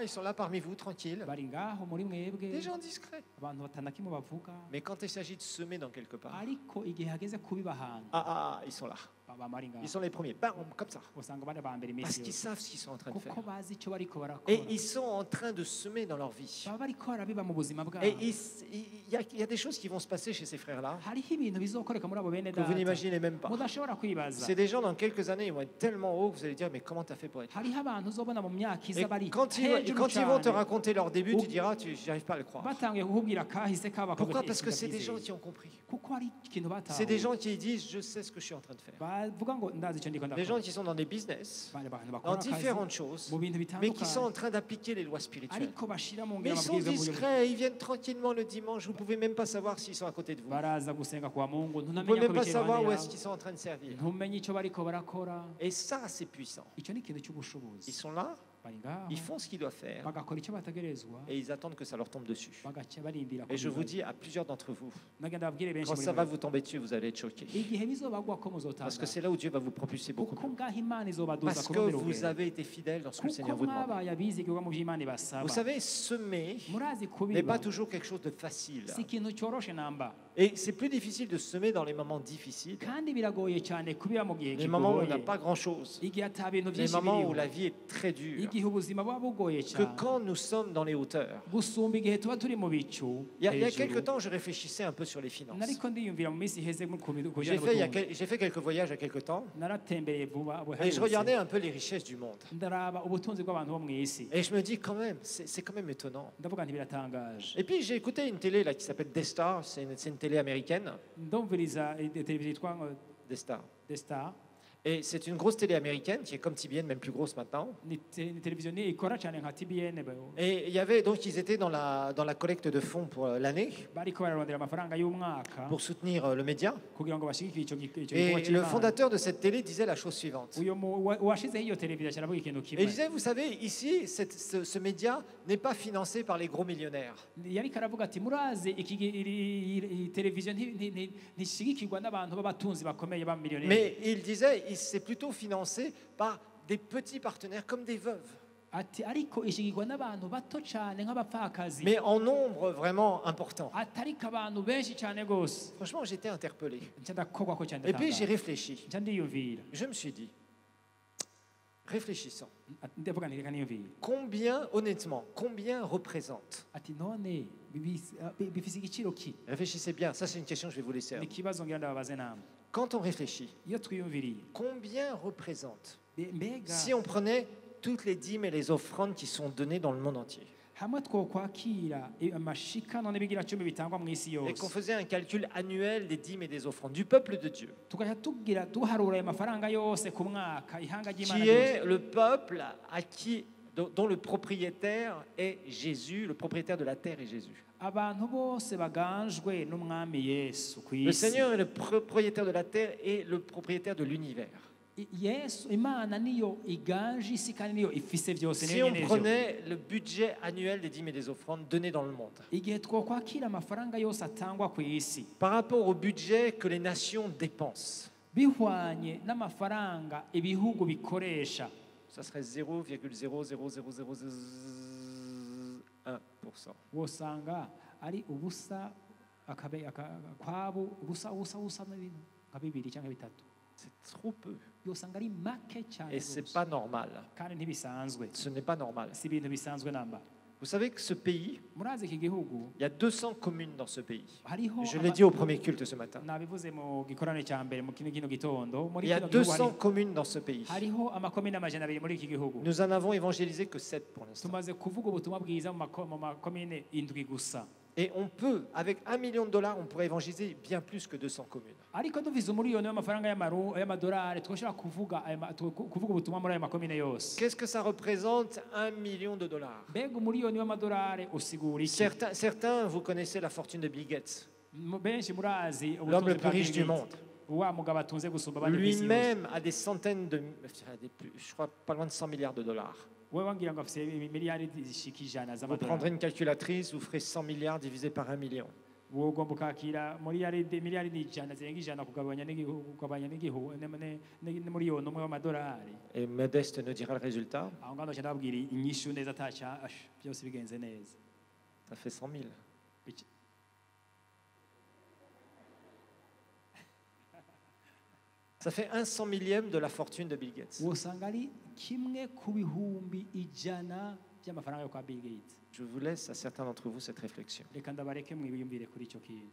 ils sont là parmi vous, tranquilles. bari ngaho muri mwebwe Des gens discrets. abantu batanakimwe bavuga Mais quand il s'agit de semer dans quelque part, ariko igihe hageze kubiba ahantu ils sont là. bamara Ils ingamba sont les premiers. Bam, comme ça. usanga bari ba mbere Parce iminsi qu'ils yose savent ce qu'ils sont en train de faire. kuko bazi icyo bariko barakora Et ils sont en train de semer dans leur vie. baba bariko barabiba mu buzima bwabo Et il y a des choses qui vont se passer chez ces frères-là hariho ibintu bizokoreka muri abo bene que vous data n'imaginez même pas. mudashobora kwibaza C'est des gens dans quelques années, ils vont être tellement hauts que vous allez dire, mais comment tu as fait pour être là? hariho abantu uzobona mu myaka Et iza bari quand hejuru ils vont te cyane raconter leur début, tu diras, j'arrive pas à le croire. batangiye kukubwira kahise kabo Pourquoi? Parce que c'est des gens qui ont compris. kuko hari ikintu C'est des batawe gens qui disent, je sais ce que je suis en train de faire. bavuga ngo ndazi icyo ndiko Des ndakora gens qui sont dans des business, bari abantu dans bakora akazi différentes choses, mu bintu mais qui sont en bitandukanye train d'appliquer les lois spirituelles. ariko bashira mu Mais ngiro ils sont amabwiriza mu buryo discrets, ils viennent tranquillement le dimanche, vous ne pouvez même pas savoir s'ils sont à côté de vous. baraza gusenga kwa Mungu Vous ne ntunamenya pouvez ko même pas bikiri savoir où iruhande est-ce yawe qu'ils sont en train de servir. ntumenye icyo bariko barakora Et ça, c'est puissant. icyo ni ikintu cy'ubushobozi Ils sont là, bari ngaho ils font ce qu'ils doivent faire, bagakora icyo bategerezwa et ils attendent que ça leur tombe dessus. bagaca barindira Et je vous kubibaza. dis à plusieurs d'entre vous, nagenda babwire benshi quand muri ça mwe va vous tomber dessus, vous allez être choqués. igihe bizobagwa ko Parce que muzotanga c'est là où Dieu va vous propulser beaucoup kuko plus. ngaho imana izobaduza Parce ku que rundi vous rugero avez été fidèles dans ce que le kuko Seigneur vous demande. mwabaye abizigirwa mu by'imana ibasaba Vous savez, semer murazi n'est kubiba pas toujours quelque chose de facile. si ikintu cyoroshe namba Et c'est plus difficile de semer dans les moments difficiles, kandi biragoye cyane kubiba mu gihe les moments où on kigoye n'a pas grand-chose, igihe ata bintu les byinshi moments biriho où la vie est très dure, igihe ubuzima buba bugoye que cyane quand nous sommes dans les hauteurs. gusumba igihe tuba turi mu bicu Il y a hejuru. quelques temps, je réfléchissais un peu sur les finances. nariko ndiyumvira mu minsi iheze ku bijyanye J'ai fait, n'ubutunzi j'ai fait quelques voyages il y a quelques temps, naratembereye vuba et je regardais un peu les richesses du monde. ndaraba ubutunzi bw'abantu bo mu isi Et je me dis quand même, c'est quand même étonnant. ndavuga nti biratangaje Et puis j'ai écouté une télé là, qui s'appelle Destar, c'est une télé américaine, ndumviriza televiziyo yitwa Destar. The Star Et c'est une grosse télé américaine qui est comme TBN, même plus grosse maintenant. ni televiziyo ikora cyane nka TBN Et il y avait donc ils étaient dans la collecte de fonds pour l'année bariko bararondera amafaranga y'umwaka pour soutenir le média. kugira ngo bashigikire icyo Et gikorwa le cy'Imana. fondateur de cette télé disait la chose suivante. uwashizeho iyo televiziyo cyaravuga ikintu Et il kimwe disait, vous savez, ici, ce média n'est pas financé par les gros millionnaires. yariko aravuga ati murazi iyi televiziyo ntishigikirwa n'abantu b'abatunzi bakomeye ba miliyoneri Mais il disait, c'est plutôt financé par des petits partenaires comme des veuves. ati ariko ishigirwa n'abantu bato cyane nk'abapfakazi Mais en nombre vraiment important. atariko abantu benshi cyane rwose Franchement, j'étais interpellé. nca ndakogwa ko cyane Et puis j'ai ndatangaye. réfléchi. nca ndiyumvira Je me suis dit, réfléchissant, ndavuga nti reka niyumvire combien, honnêtement, combien représente? ati none bifise igiciro ki Réfléchissez bien, ça c'est une question que je vais vous laisser. ni ikibazo ngira ndababaze namwe Quand on réfléchit, iyo twiyumviriye combien représente mbega si on prenait toutes les dîmes et les offrandes qui sont données dans le monde entier hamwe twokwakira amashikano n'ibigira cumi bitangwa mu isi et qu'on yose faisait un calcul annuel des dîmes et des offrandes du peuple de Dieu, tugaca tugira duharura ayo mafaranga yose ku mwaka ihanga ry'imana qui ryose est le peuple à qui, dont le propriétaire est Jésus, le propriétaire de la terre est Jésus. abantu bose baganjwe n'umwami yesu ku Le isi Seigneur est le propriétaire de la terre et le propriétaire de l'univers. yesu imana niyo iganje isi kandi niyo ifise byose Si niyo on nyene vyo. prenait le budget annuel des dîmes et des offrandes donnés dans le monde, igihe twokwakira amafaranga yose atangwa ku isi par rapport au budget que les nations dépensent, bihwanye n'amafaranga ibihugu bikoresha ça serait 0,00001%. wosanga ari ubusa kwabo ubusa n'ibintu nka bibiri cyangwa bitatu C'est trop peu. yosanga ari make cyane Et ce n'est rwose. pas normal. kandi ntibisanzwe Ce n'est pas normal. si ibintu bisanzwe namba Vous savez que ce pays, murazi iki gihugu il y a 200 communes dans ce pays. hariho Je l'ai dit au premier culte ce matin. nabivuze mu gikorane cya mbere mu kino gitondo muri Il y a kino gihugu 200 communes dans ce pays. hariho amakomine amajana abiri muri iki gihugu Nous en avons évangélisé que 7 pour l'instant. tumaze kuvuga ubutumwa bwiza mu makomine indwi gusa Et on peut, avec $1 million, on pourrait évangéliser bien plus que 200 communes. ariko duvize umuriyoni w'amafaranga y'amadolari twoshobora kuvuga kuvuga ubutumwa muri ayo makomine yose Qu'est-ce que ça représente, $1 million? mbega umuriyoni w'amadolari usigura iki Certains, vous connaissez la fortune de Bill Gates, benshi murazi l'homme le plus riche du monde. wa mugabo atunze gusumba abandi ku isi yose Lui-même a des centaines de, je crois pas loin de $100 milliards. we wangira ngo afise miliyari zishika ijana Vous prendrez z'amadolari une calculatrice, vous ferez 100 milliards divisé par 1 million. wogomba ukakira miliyari n'ijana zirenga ijana kugabanya n'umuriyoni umwe w'amadolari Et Modeste nous dira le résultat, aho ngaho ndaca ndababwira inyishu neza ataca byose bigenze neza ça fait 100 000. Ça fait 100 millième de la fortune de Bill Gates. wosanga ari kimwe ku bihumbi ijana by'amafaranga yo kwa Bill Gates. Je vous laisse à certains d'entre vous cette réflexion. Reka ndabareke mwiyumvire kuri icyo kintu.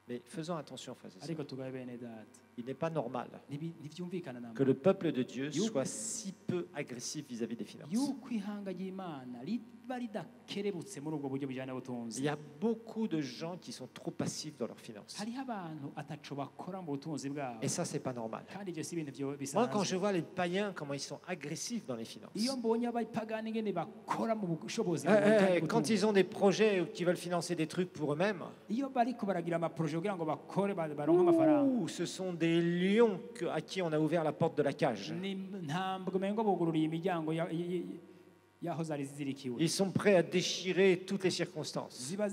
Mais faisons attention, frères et sœurs. Ariko tugabe bene data, Il n'est pas normal ntibyumvikana que namba le peuple de Dieu soit si peu agressif vis-à-vis des finances. yuko ihanga ry'Imana riba ridakerebutse muri ubwo buryo bujyana Il n'ubutunzi. y a beaucoup de gens qui sont trop passifs dans leurs finances. Hariho abantu ataco bakora mu butunzi bwabo, Et ça, c'est pas normal. kandi ibyo si ibintu Moi, quand je bisanzwe. vois les païens, comment ils sont agressifs dans les finances. Iyo mbonye abapagani ingene bakora mu bushobozi Quand ils ont des projets qui veulent financer des trucs pour eux-mêmes, iyo bariko baragira amaproje kugira ngo bakore baronke amafaranga, ce sont des lions à qui on a ouvert la porte de la cage. ni ntabwo umengo bugururiye imiryango yaho zari zizirikiwe, Ils sont prêts à déchirer toutes les circonstances, ziba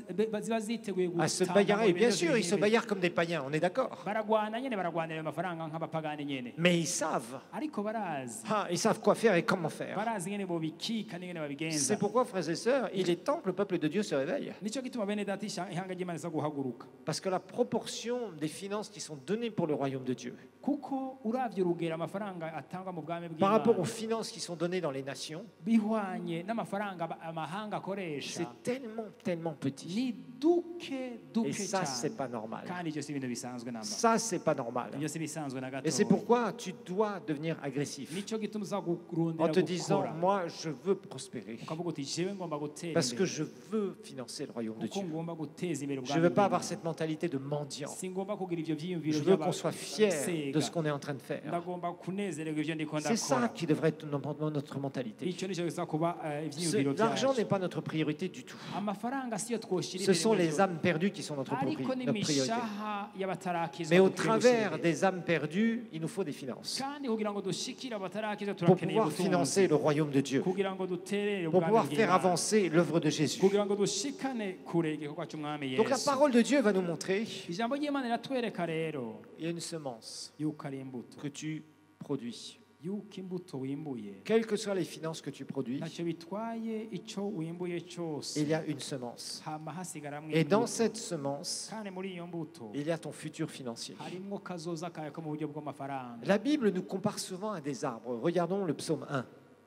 ziteguye à se gutanga bagarrer. mu Bien bintu sûr, ils se nk'ibi. bagarrent comme des païens, on est d'accord. baragwana nyene baragwanira ayo mafaranga nk'abapagani nyene, Mais ils savent. ariko barazi Ils savent quoi faire et comment faire. barazi ingene bobikika n'ingene babigenza. C'est pourquoi, frères et sœurs, il est temps que le peuple de Dieu se réveille. Nico gituma bene data ihanga ry'Imana riza guhaguruka, Parce que la proportion des finances qui sont données pour le royaume de Dieu, kuko uravye urugero amafaranga atangwa mu bwami par rapport aux bw'Imana finances qui sont données dans les nations, bihwanye n'amafaranga amahanga akoresha c'est tellement, tellement petit. ni duke Et duke ça, c'est cyane, pas normal. kandi ibyo si ibintu bisanzwe namba, Ça, c'est pas normal. ibyo si bisanzwe na gato. Et c'est pourquoi tu dois devenir agressif Nico gituma uza en kurondera te disant, gukora, moi, je veux prospérer ukavuga uti jewe ngomba gutera parce que imbere, je veux financer le royaume de kuko Dieu. ngomba guteza imbere Je ne ubwami veux pas avoir bw'Imana. cette mentalité de mendiant. Singomba kugira ivyo vyiyumviro Je veux qu'on soit fier de by'abasega, ce qu'on est en train de faire. ndagomba kunezererwa ivyo ndiko C'est ça ndakora. qui devrait être notre mentalité. Icyo nicyo giza kuba ivyiyumviro L'argent byacu. n'est pas notre priorité du tout. Amafaranga siyo twoshira Ce imbere sont mu les byo. âmes perdues qui sont notre ariko priorité. n'imishaha y'abatarakizwa Mais au dukwiriye travers gushyira des âmes perdues, il nous faut des finances kandi kugira ngo dushikire abatarakizwa pour turakeneye pouvoir financer ubutunzi, le royaume de Dieu, kugira ngo duterere pour ubwami pouvoir faire bw'Imana, avancer l'œuvre de Jésus. kugira ngo dushikane kure igikorwa cy'umwami Donc la Yesu. parole de Dieu va nous montrer Ijambo ry'Imana riratwereka rero il y a une semence yuko ari imbuto, que tu produis. yuko imbuto wimbuye Quelles que soient les finances que tu produis, ntacyo bitwaye icyo wimbuye cyose, il y a une semence. hama hasigaramwo Et dans imbuto, cette semence, kandi muri iyo mbuto il y a ton futur financier. harimwo kazoza kawe ko mu buryo bw'amafaranga. La Bible nous compare souvent à des arbres. Regardons le psaume 1.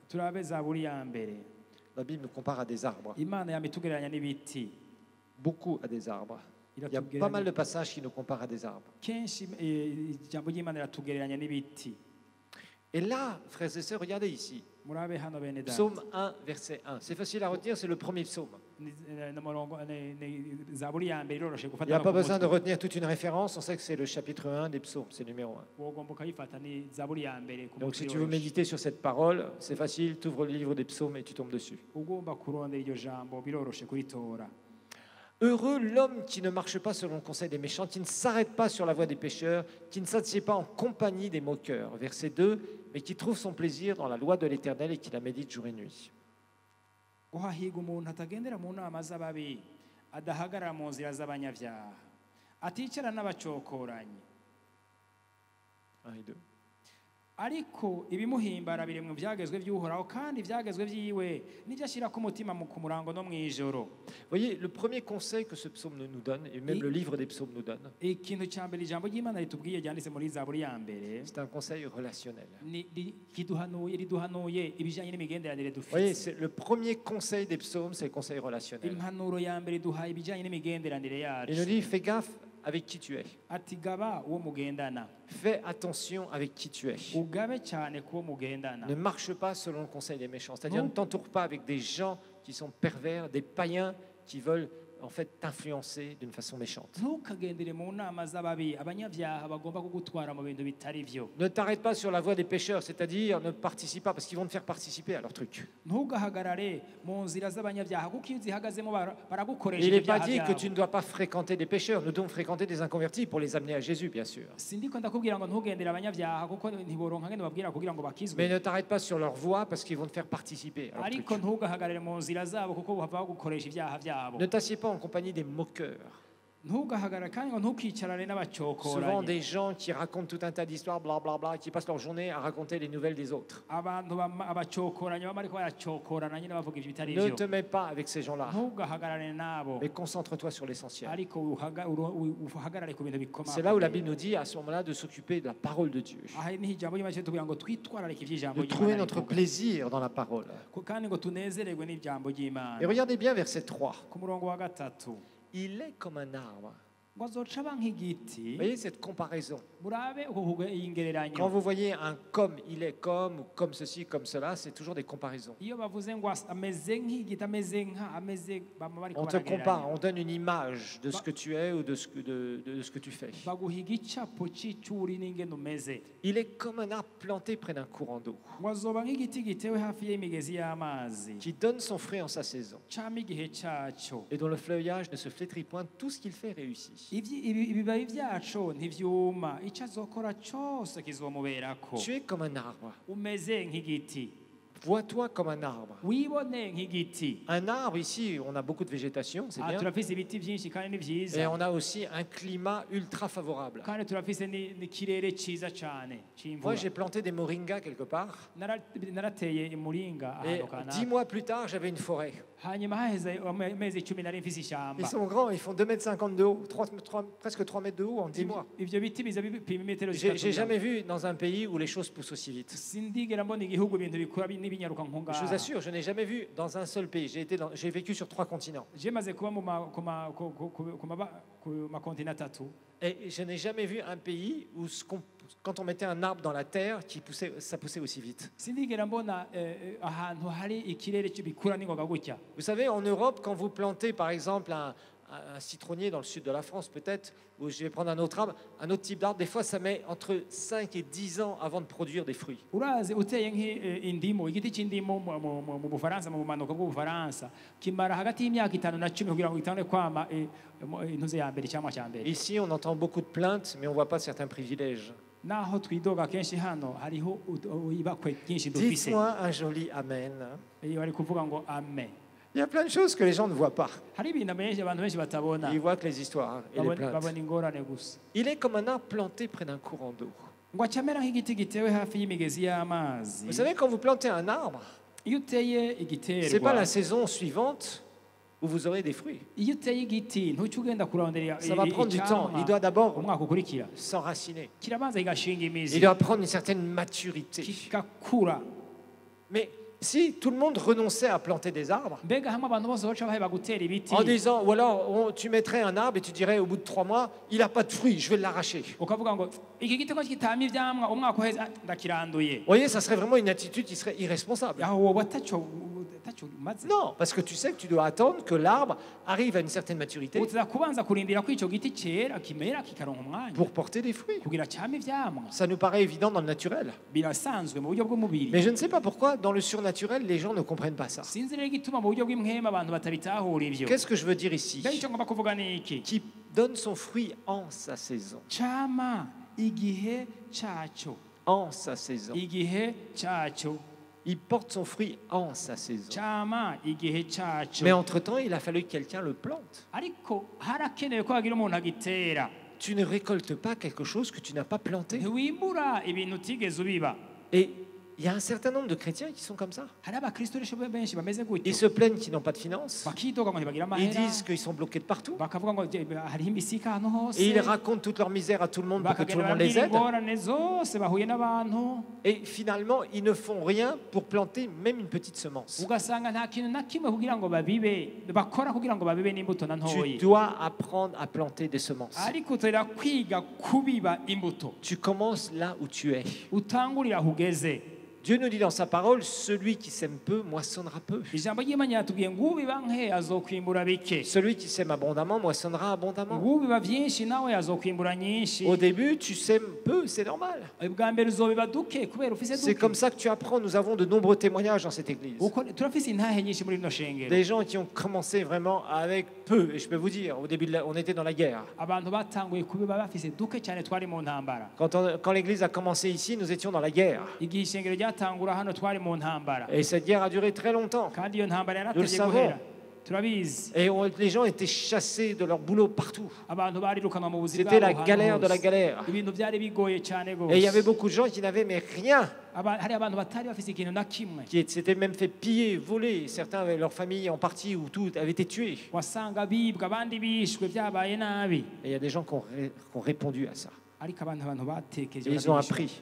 turabe zaburi ya mbere, La Bible nous compare à des arbres, Imana yamitugereranya n'ibiti, beaucoup à des arbres. Il y a pas mal de passages qui nous comparent à des arbres. kenshi ijambo ry'Imana iratugereranya n'ibiti. Et là, frères et sœurs, regardez ici. Murabe hano bene data, Psaume 1, verset 1. C'est facile à retenir, c'est le premier psaume. zaburi ya mbere iroroshe Il n'y gufata a no pas ku besoin de mutwe. retenir toute une référence, on sait que c'est le chapitre 1 des psaumes, c'est numéro 1. wogomba ukayifata ni zaburi ya mbere ku Donc mutwe si tu veux iroroshe. méditer sur cette parole, c'est facile, tu ouvres le livre des psaumes et tu tombes dessus. ugomba kurondera iryo jambo biroroshe kuritora. Heureux l'homme qui ne marche pas selon le conseil des méchants, qui ne s'arrête pas sur la voie des pécheurs, qui ne s'assied pas en compagnie des moqueurs. Verset 2, mais qui trouve son plaisir dans la loi de l'Éternel et qui la médite jour et nuit. guhahiga umuntu atagendera mu nama z'ababi, adahagarara mu nzira z'abanyabyaha, aticara n'abacokoranyi, 1 et 2. ariko ibimuhimbara biri mu byagezwe by'uhoraho, kandi ibyagezwe byiwe nibyo ashyira ku mutima ku murango no mu ijoro. Voyez, le premier conseil que ce psaume nous donne, et même le livre des psaumes nous donne, ikintu cya mbere ijambo ry'Imana ritubwiye ryanditse muri zaburi ya mbere, c'est un conseil relationnel. riduhanuye ibijyanye n'imigenderanire Voyez, dufite. le premier conseil des psaumes, c'est le conseil relationnel. impanuro ya mbere iduhaye ibijyanye n'imigenderanire Il nous yacu, dit, fais gaffe avec qui tu es. ati gaba uwo mugendana, Fais attention avec qui tu es. ugabe cyane kuwo mugendana. Ne marche pas selon le conseil des méchants. C'est-à-dire, Non. ne t'entoure pas avec des gens qui sont pervers, des païens qui veulent en fait t'influencer d'une façon méchante. ntukagendere mu nama z'ababi, abanyabyaha bagomba kugutwara mu bintu bitari byo. Ne t'arrête pas sur la voie des pécheurs, c'est-à-dire ne participe pas parce qu'ils vont te faire participer à leur truc. ntugahagarare mu nzira z'abanyabyaha, kuko iyo uzihagazemo baragukoresha Il n'est ibyaha pas dit que byabo. tu ne dois pas fréquenter des pécheurs. Nous devons fréquenter des inconvertis pour les amener à Jésus, bien sûr. sindiko ndakubwira ngo ntugendere abanyabyaha kuko ntiboronka ngene babwira kugira ngo bakizwe, Mais ne t'arrête pas sur leur voie parce qu'ils vont te faire participer à leur ariko truc. ntugahagarare mu nzira zabo kuko bava bagukoresha ibyaha byabo. Ne t'assieds pas en compagnie des moqueurs. ntugahagarare kandi ngo ntukicarane Souvent n'abacokoranyi des gens qui racontent tout un tas d'histoires, blablabla, qui passent leur journée à raconter les nouvelles des autres. abantu abacokoranyi baba bariko baracokorana nyine bavuga ibyo bitari Ne byo te mets pas avec ces gens-là, ntugahagarare nabo mais concentre-toi sur l'essentiel. ariko uhagarare ku bintu C'est là où la bikomakomeye Bible nous dit à ce moment-là de s'occuper de la parole de Dieu, aha niho ijambo ry'Imana kitubwira ngo twitwararike iby'ijambo de trouver ry'Imana notre rivuga. plaisir dans la parole. kandi ngo tunezererwe n'ijambo Et ry'Imana regardez bien verset 3. ku murongo wa gatatu Il est comme un arbre. ngo azoca aba nk'igiti Vous voyez cette comparaison. murabe uko iyi Quand ngereranyo vous voyez un comme, il est comme, ou comme ceci, comme cela, c'est toujours des comparaisons. iyo bavuze ngo ameze nk'igiti ameze nka ameze bama bariko On te compare, baragereranya on donne une image de ce que tu es ou de ce que tu fais. baguha igicapo c'icuri n'ingene umeze Il est comme un arbre planté près d'un courant d'eau, ngo azoba nk'igiti gitewe hafi y'imigezi y'amazi qui donne son fruit en sa saison, cama igihe caco et dont le feuillage ne se flétrit point, tout ce qu'il fait réussit. ibibabi vyaco ntivyuma ico azokora cose kizomuberako Tu es comme un arbre. umeze nk'igiti Vois-toi comme un arbre. wibone nk'igiti Un arbre, ici, on a beaucoup de végétation, c'est bien. turafise ibiti vyinshi kandi ni Et vyiza on a aussi un climat ultra favorable. kandi turafise n'ikirere ciza cane Moi, c'imvura j'ai planté des moringas quelque part. narateye umuringa Et ahantu 10 kanaka mois plus tard, j'avais une forêt. hanyuma haheze amezi 10 nari mfise Ils ishamba sont grands, ils font 2,50 m de haut, presque 3 mètres de haut en 10 mois. ivyo biti biza bipima imetero J'ai jamais vu dans un pays où les choses poussent aussi vite. sindigera mbona igihugu ibintu bikura n'ibinyaruka nko Je vous ngaha assure, je n'ai jamais vu dans un seul pays. J'ai vécu sur 3 continents. je maze kuba ku makontina atatu Et je n'ai jamais vu un pays où quand on mettait un arbre dans la terre, ça poussait aussi vite. sindigera mbona ahantu hari ikirere bikura n'ingoga gutya Vous savez, en Europe, quand vous plantez par exemple un citronnier dans le sud de la France peut-être, ou je vais prendre un autre arbre, un autre type d'arbre, des fois ça met entre 5 et 10 ans avant de produire des fruits. urazi uteye nk'indimu igiti c'indimu mu Bufaransa mu bumanuko bw'Ubufaransa kimara hagati y'imyaka 5 na 10 kugira ngo gitangure kwama intuze ya mbere cyangwa cya mbere Ici, on entend beaucoup de plaintes, mais on ne voit pas certains privilèges. naho twidoga kenshi hano hariho ibakwe byinshi dufise Dites-moi un joli amen. iyo bari kuvuga ngo amen Il y a plein de choses que les gens ne voient pas. hari ibintu abantu benshi batabona Ils voient que les histoires et les plaintes. babona ingorane gusa Il est comme un arbre planté près d'un courant d'eau. ngo acamera nk'igiti gitewe hafi y'imigezi y'amazi Vous savez, quand vous plantez un arbre, iyo uteye ce n'est pas igiterwa la saison suivante où vous aurez des fruits. iyo uteye igiti ntuce ugenda kurondera Ça va prendre du temps. Il doit d'abord umwaka ukurikira s'enraciner. kirabanza kigashinga imizi Il doit prendre une certaine maturité. kigakura Mais si tout le monde renonçait à planter des arbres, mbega hamwe abantu bose baca baheba gutera ibiti en disant, ou alors tu mettrais un arbre et tu dirais au bout de 3 mois, il n'a pas de fruits, je vais l'arracher. ukavuga ngo iki giti ko kitama ivyamwa umwaka uheze ndakiranduye Vous voyez, ça serait vraiment une attitude qui serait irresponsable. aho wowe ataco maze Non, parce que tu sais que tu dois attendre que l'arbre arrive à une certaine maturité uza kubanza kurindira ko ico giti cera kimera kikaronka umwanya pour porter des fruits. kugira cyama ivyamwa Ça nous paraît évident dans le naturel. birasanzwe mu buryo bw'umubiri Mais je ne sais pas pourquoi, dans le surnaturel, les gens ne comprennent pas ça. sinzi rero igituma mu buryo bw'imwema abantu batabitahura ivyo Qu'est-ce que je veux dire ici? mbega ico ngomba kuvuga ni iki Qui donne son fruit en sa saison. cama igihe caco En sa saison. igihe caco Il porte son fruit en sa saison. cama igihe caco Mais entre-temps, il a fallu que quelqu'un le plante. ariko harakenewe ko hagira umuntu agitera Tu ne récoltes pas quelque chose que tu n'as pas planté. ntiwimbura ibintu utigeze ubiba Et il y a un certain nombre de chrétiens qui sont comme ça. hari abakristo rero benshi bameze Ils gutyo se plaignent qu'ils n'ont pas de finances. bakidoga ngo ntibagira Ils amahera disent qu'ils sont bloqués de partout. bakavuga ngo hariho imisika ahantu hose Et ils racontent toute leur misère à tout le monde pour que tout le bakagenda monde les barabwira aide. ingorane zose bahuye n'abantu Et finalement, ils ne font rien pour planter même une petite semence. ugasanga nta kintu na kimwe kugira ngo babibe bakora kugira ngo babibe n'imbuto na Tu ntoyi dois apprendre à planter des semences. ariko utorera kwiga kubiba imbuto Tu commences là où tu es. utangurira aho ugeze Dieu nous dit dans sa parole, celui qui sème peu moissonnera peu. ijambo ry'imana yatubwiye ngo ubiba nke azokwimbura bike Celui qui sème abondamment moissonnera abondamment. ngo ubiba byinshi nawe azokwimbura nyinshi Au début, tu sèmes peu, c'est normal. bwa mbere uzobiba duke kubera ufise C'est duke comme ça que tu apprends. Nous avons de nombreux témoignages dans cette église. turafise intahe nyinshi muri rino shengero Des gens qui ont commencé vraiment avec peu. Et je peux vous dire, au début, on était dans la guerre. abantu batanguye kubiba bafise duke cyane twari mu ntambara Quand l'église a commencé ici, nous étions dans la guerre. igihe ishengero ryatangura hano twari mu ntambara Et cette guerre a duré très longtemps. kandi iyo ntambara Nous le yaratevye savons. guhera turabizi Et les gens étaient chassés de leur boulot partout. abantu barirukanwa mu buzima C'était la bwabo galère de la hose. galère. ibintu byari bigoye cyane Et il y avait gose beaucoup de gens qui n'avaient mais rien, hari abantu batari bafise ikintu na kimwe qui s'étaient même fait piller, voler. Certains avaient leur famille en partie ou tout avait été tué. wasanga bibwa abandi bishwe byabaye nabi Et il y a des gens qui ont répondu à ça. ariko abantu batekereje Et ils ont appris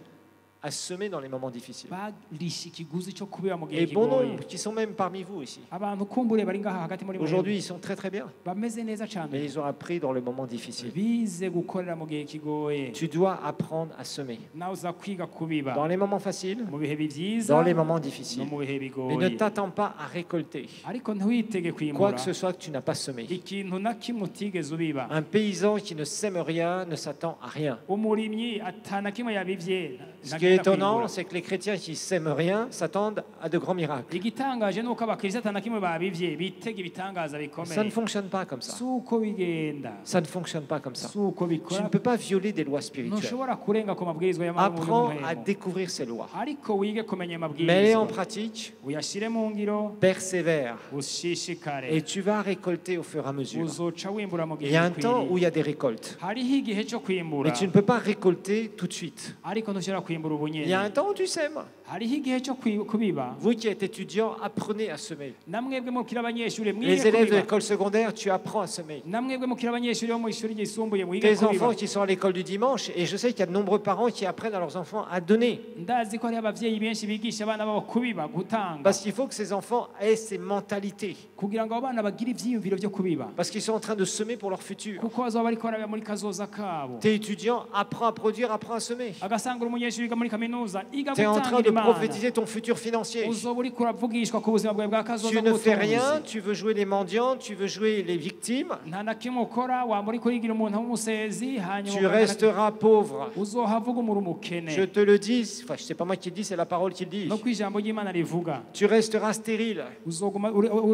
à semer dans les moments difficiles. barisha ikiguzi cyo kubiba mu gihe Et bon kigoye nombre qui sont même parmi vous ici. abantu kumbure bari ngaha hagati muri Aujourd'hui, ils sont très très bien. bameze neza cyane Mais ils ont appris dans le moment difficile. bize gukorera mu gihe kigoye Tu dois apprendre à semer. nawe uza kwiga kubiba Dans les moments faciles, mu bihe byiza dans les moments no difficiles. mu bihe Mais ne bigoye t'attends pas à récolter ariko ntiwitege quoi kwimbura que ce soit que tu n'as pas semé. ikintu na kimwe utigeze ubiba Un paysan qui ne sème rien ne s'attend à rien. umurimyi atana kimwe yabivye Ce qui est étonnant, c'est que les chrétiens qui sèment rien s'attendent à de grands miracles. igitangaje nuko abakristo atana kimwe babivye bitega ibitangaza Ça ne bikomeye fonctionne pas comme ça. suko bigenda Ça ne fonctionne pas comme ça. suko Tu ne bikora peux pas violer des lois spirituelles. ntushobora kurenga ku mabwirizwa Apprends à y'amahoro découvrir ces lois. ariko wige kumenya Mets-les en amabwirizwa pratique, uyashire mu ngiro persévère. ushishikare Et tu vas récolter au fur et à mesure. uzoca wimbura mu Il gihe y a un temps où gikwiriye il y a des récoltes. hariho igihe cyo kwimbura Mais tu ne peux pas récolter tout de suite. ariko ntushobora kwimbura Il y a ubunyene un temps où tu sèmes. hariho igihe cyo kubiba Vous qui êtes étudiants, apprenez à semer. namwebwe mukiri abanyeshuri Les mwige élèves de kubiba l'école secondaire, tu apprends à semer. namwebwe mukiri abanyeshuri bo mu ishuri ryisumbuye mwige Tes kubiba enfants qui sont à l'école du dimanche, et je sais qu'il y a de nombreux parents qui apprennent à leurs enfants à donner. ndazi ko hariho abavyeyi benshi bigisha abana babo kubiba gutanga Parce qu'il faut que ces enfants aient ces mentalités. kugira ngo abo bana bagire ivyiyumviro vyo kubiba Parce qu'ils sont en train de semer pour leur futur. kuko bazoba bariko barabira muri kazoza kabo T'es étudiant, apprends à produire, apprends à semer. agasanga uri umunyeshuri wiga muri kaminuza iga Tu es en train gutangira de imana prophétiser ton futur financier. uzoba uriko uravugishwa ku buzima bwawe bwa kazoza Tu ne fais bw'ubutunzi. rien, tu veux jouer les mendiants, tu veux jouer les victimes, nta na kimwe ukora waba uriko urigira umuntu w'umusezi hanyuma tu resteras pauvre. uzohavuga umura umukene Je te le dis, enfin, c'est pas moi qui le dis, c'est la parole qui le dit. no ku ijambo ry'imana rivuga Tu resteras stérile. uzoguma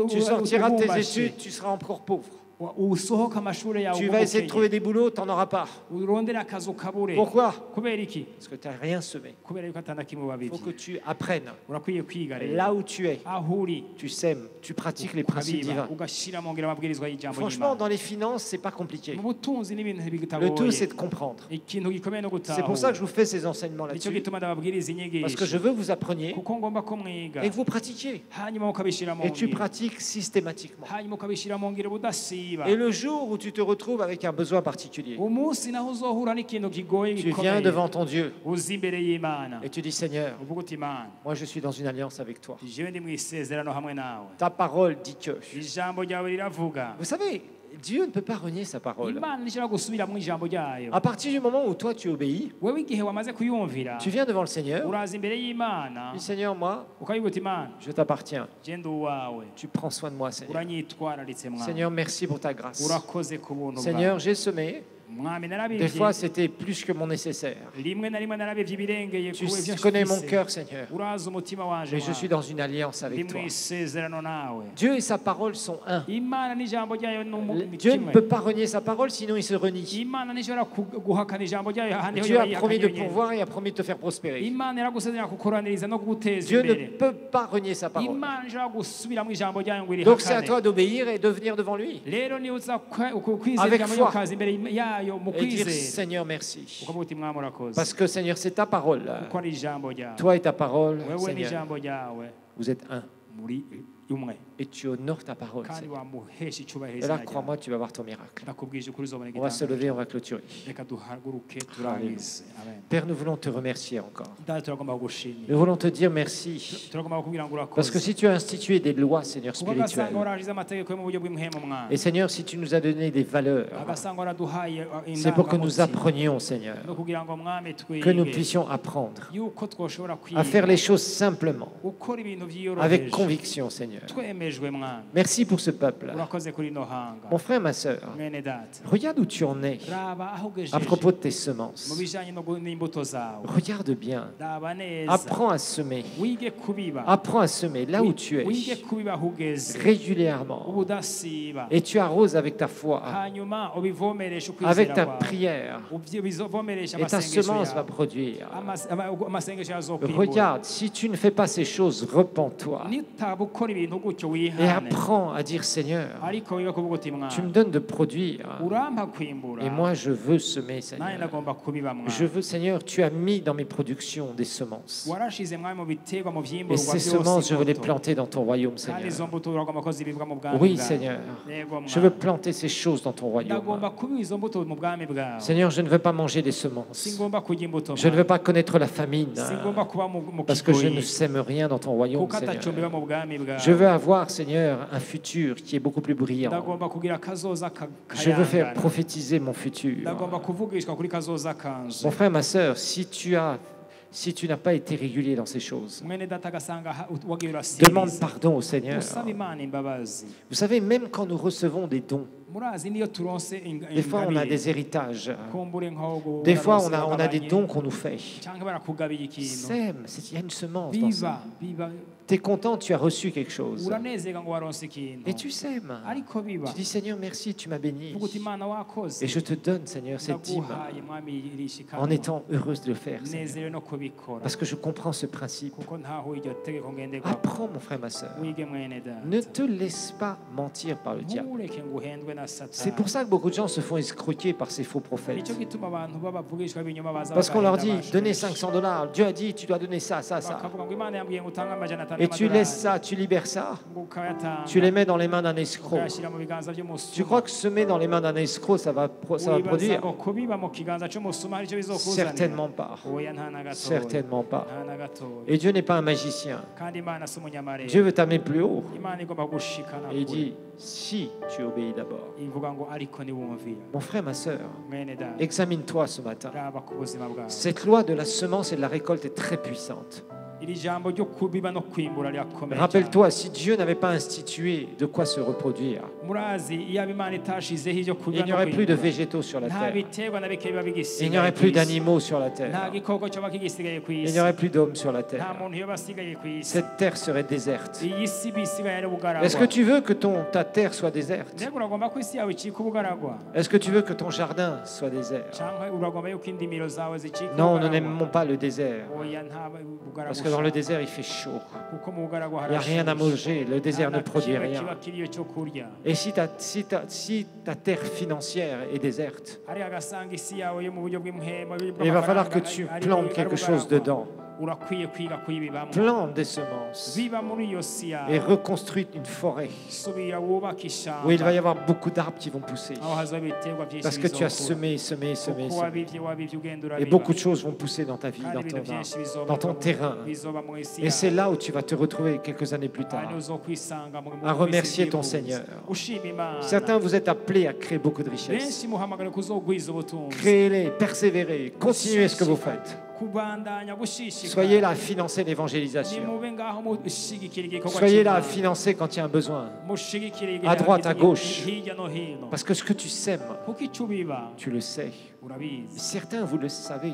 Tu sortiras de tes ubumbashe. études, tu seras encore pauvre. usohoka amashuri yawe Tu vas essayer de ugumukeye. trouver des boulots, tu n'en auras pas. urondere akazi ukabure Pourquoi? kubera iki Parce que tu n'as rien semé. kubera yuko atana kimwe Il wabivye faut que tu apprennes. urakwiye kwiga rero Là où tu es, aho uri tu sèmes, tu pratiques les principes ukabiba divins. ugashira mu ngiro amabwirizwa y'ijambo Franchement, ry'imana dans les finances, c'est pas compliqué. mu butunzi n'ibintu Le tout, bitagoye c'est de comprendre. ikintu gikomeye no C'est pour ça que gutahura je vous fais ces enseignements nicyo là-dessus. gituma ndababwiriza Parce que je inyigisho veux que vous appreniez kuko ngomba ko mwiga et que vous pratiquiez. hanyuma ukabishira mu Et tu ngiro pratiques systématiquement. hanyuma ukabishira mu ngiro budasiba Et le jour où tu te retrouves avec un besoin particulier, umunsi naho uzohura n'ikintu kigoye tu viens gikomeye devant ton Dieu uza imbere y'imana et tu dis Seigneur, uvuga uti imana moi je suis dans une alliance avec toi. jewe ndi mu isezerano hamwe nawe Ta parole dit que. ijambo ryawe riravuga Vous savez, Dieu ne peut pas renier sa parole. imana ntishobora gusubira mu ijambo ryayo À partir du moment où toi tu obéis, wewe igihe wamaze kuyumvira tu viens devant le Seigneur, uraza imbere y'imana tu dis Seigneur, moi, ukabivuga uti imana je t'appartiens. je ndi uwawe Tu prends soin de moi, Seigneur. uranyitwararitse mwana Seigneur, merci pour ta grâce. urakoze ku buntu Seigneur, bwawe j'ai semé. mwami Des narabivye fois, c'était plus que mon nécessaire. rimwe na rimwe narabivye ibirengeye Tu ku ivyo connais mon nshise. cœur, Seigneur. urazi umutima wanje Mais je suis dans une alliance ndi avec mu toi. isezerano nawe Dieu et sa parole sont un. imana n'ijambo ryayo ni Dieu ne kimwe peut pas renier sa parole, sinon il se renie. imana ntishobora guhakana ijambo ryayo ahandi ho Dieu a yoba promis de yihakanye nyene. pourvoir et a promis de te faire prospérer. imana iragusezeranya kukuraniriza no kuguteza Dieu ne imbere peut pas renier sa parole. imana ntishobora gusubira mu ijambo ryayo ngo Donc c'est à irihakane toi d'obéir et de venir devant lui. rero niba uza kwizera Avec ijambo foi. ryayo imbere yayo mu Et dire kwizera Seigneur, merci. ukavuga uti mwami urakoze Parce que Seigneur, c'est ta parole. kuko ari ijambo ryawe Toi et ta parole, wewe Seigneur, n'ijambo ryawe vous êtes un. muri umwe Et tu honores ta parole, kandi Seigneur. wamuhesha icyubahiro Et izina là, ryawe crois-moi, tu vas voir ton miracle. ndakubwije ukuri uzobona On va se igitanda lever, on va clôturer. reka duhaguruke turangize amen Père, nous voulons te remercier encore. data turagomba kugushimira Nous voulons te dire merci. turagomba kukubwira ngo Parce que urakoze si tu as institué des lois, Seigneur, kuko agasanga spirituelles, warahize amategeko yo mu buryo bw'imhemu mwana et Seigneur, si tu nous as donné des valeurs, agasanga waraduhaye c'est pour que nous indangamutima apprenions, Seigneur, no kugira ngo mwami que nous twige puissions apprendre yuko twoshobora à faire kwiga les choses simplement, gukora ibintu avec byiyoroheje conviction, Seigneur. twemejwe mwana Merci pour ce peuple. urakoze kuri ino hanga Mon frère, ma sœur, mwene data regarde où tu en es raba aho à ugejeje propos de tes mu semences. bijanye n'imbuto zawe Regarde bien. raba neza Apprends à semer. wige kubiba Apprends à semer là où tu wige es, kubiba aho ugeze régulièrement. ubudasiba Et tu arroses avec ta foi, hanyuma ubivomeresha avec ukwizera ta kwawe prière. ubivomeresha Et ta amasengesho semence va yawe produire. amasengesho yazokwimbura Regarde, si tu ne fais pas ces choses, repens-toi. nitaba ukora ibintu gutyo Et wihane apprends à dire, Seigneur, ariko wiga kuvuga uti tu me mwana donnes de produire. urampa kwimbura Et moi, je veux semer, nanjye Seigneur. ndagomba kubiba mwana Je veux, Seigneur, tu as mis dans mes productions des semences. warashize mwami mu biterwa mu Et vyimburwa ces semences, je veux les imbuto. planter dans ton royaume, kandi izo Seigneur. mbuto uragomba ko zibibwa mu bwami Oui, bwawe. Seigneur. Yego Je veux mwana planter ces choses dans ton royaume. ndagomba kubiba izo mbuto mu bwami bwawe Seigneur, je ne veux pas manger des semences. singomba kurya imbuto Je ne veux pas connaître la famine. singomba kuba mu Parce que je ne kigoyi sème rien dans ton royaume, kuko ataco mbiba Seigneur. mu bwami bwawe. Je veux avoir, Seigneur, un futur qui est beaucoup plus brillant. ndagomba kugira akazoza Je veux faire kayangana prophétiser mon futur. ndagomba kuvugishwa kuri kazoza kanje. Mon frère, ma sœur, si tu n'as pas été régulier dans ces choses, mwene data agasanga wagiye demande urasiriza pardon au Seigneur. usaba imana imbabazi. Vous savez, même quand nous recevons des dons, murazi niyo turonse des fois on a des héritages. kumbure nko Des fois on a des dons qu'on nous fait. cyangwa barakugabiye ikintu Sème, il y a une semence dans ça. biba Tu es content, tu as reçu quelque chose. uranezerwa ngo waronse ikintu Et tu sèmes. ariko biba Tu dis, Seigneur, merci, tu m'as béni. vuga uti imana wakoze Et je te donne, Seigneur, cette dîme ndaguhaye mwami irishikana en étant heureuse de le faire, Seigneur. nezerewe no kubikora Parce que je comprends ce principe. kuko ntaho iryo tegeko ngenderwa Apprends, mon frère, ma soeur. wige mwene data Ne te laisse pas mentir par le diable. ntureke ngo uhendwe na C'est pour satani. ça que beaucoup de gens se font escroquer par ces faux prophètes. nicyo gituma abantu babavugishwa b'ibinyoma baza Parce qu'on leur dit, bagahenda donnez abashumba. $500. Dieu a dit, tu dois donner ça, ça, ça. bakavuga ngo imana yambwiye ngo utange amajana atanu Et tu laisses ça, tu libères ça. ngo ukayatanga Tu les mets dans les mains d'un escroc. ukayashyira mu biganza by'umusuma. Tu crois que semer dans les mains d'un escroc, ça va wibaza produire? ngo kubiba mu kiganza cy'umusuma hari icyo bizokuzanira? Certainement pas. oya nta na gatoya Certainement pas. nta na gatoya Et Dieu n'est pas un magicien. kandi imana si umunyamarere. Dieu veut t'amener plus haut. imana igomba gushikana Et il kure. dit, si tu obéis d'abord. ivuga ngo ariko niwumvira. Mon frère, ma soeur, mwene data examine-toi ce matin. raba ku buzima bwawe. Cette loi de la semence et de la récolte est très puissante. iri jambo ryo kubiba no kwimbura rirakomeye cyane. Rappelle-toi, si Dieu n'avait pas institué de quoi se reproduire, murazi iyo imana itashizeho ibyo kubiba il n'y no aurait plus de kwimbura végétaux sur la nta terre. biterwa na bike biba bigisigaye Il n'y aurait ku plus isi. d'animaux sur la nta terre. gikoko cyoba kigisigaye ku Il isi n'y aurait plus d'hommes sur la nta terre. muntu yoba asigaye ku isi. Cette terre serait déserte. iyi si bisigaye ari ubugaragwa. Est-ce que tu veux que ta terre soit déserte? mbega uragomba ko isi yawe icika ubugaragwa Est-ce que tu veux que ton jardin soit désert? cyangwa uragomba yuko indimiro zawe zicika Non, nous ubugaragwa? n'aimons pas le désert. oya nta bugaragwa Parce que dans le ushaka. désert, il fait chaud. kuko mu bugaragwa Il n'y a rien à harashushe. manger. Le désert Nta ne na produit kimwe rien. kiba kiriyo cyo kurya. Et si ta terre financière est déserte, hari agasanga isi yawe yo mu buryo bw'imhema il va falloir que tu plantes quelque chose dedans. urakwiye kwiga kuyibibamo. Plante des semences biba muri iyo si et yawe reconstruis une forêt subira wubaka ishamba où il va y avoir beaucoup d'arbres qui vont pousser. aho hazaba ibiterwa byinshi Parce que tu as bizokura. semé, semé, semé, kuko semé. wabivye ugenda Et urabiba. beaucoup de choses vont pousser dans ta vie, kandi dans ibintu ton âme, byinshi bizoba dans ton terrain. bizoba mu isi Et c'est yawe. là où tu vas te retrouver quelques années plus tard. kandi uzokwisanga mu À remercier minsi ton yihuta. Seigneur. ushima imana. Certains, vous êtes appelés à créer beaucoup de richesses. benshi muhamagara kuzogwiza ubutunzi. Créez-les, persévérez, continuez ce que vous faites. kubandanya gushishikara. Soyez là à financer l'évangélisation. nimube ngaho mushigikira igikorwa Soyez là à cy'Imana. financer quand il y a un besoin. mushigikire À droite, à gauche. hirya no hino. Parce que ce que tu sèmes, kuko icyo ubiba tu le sais. urabizi. Certains, vous le savez.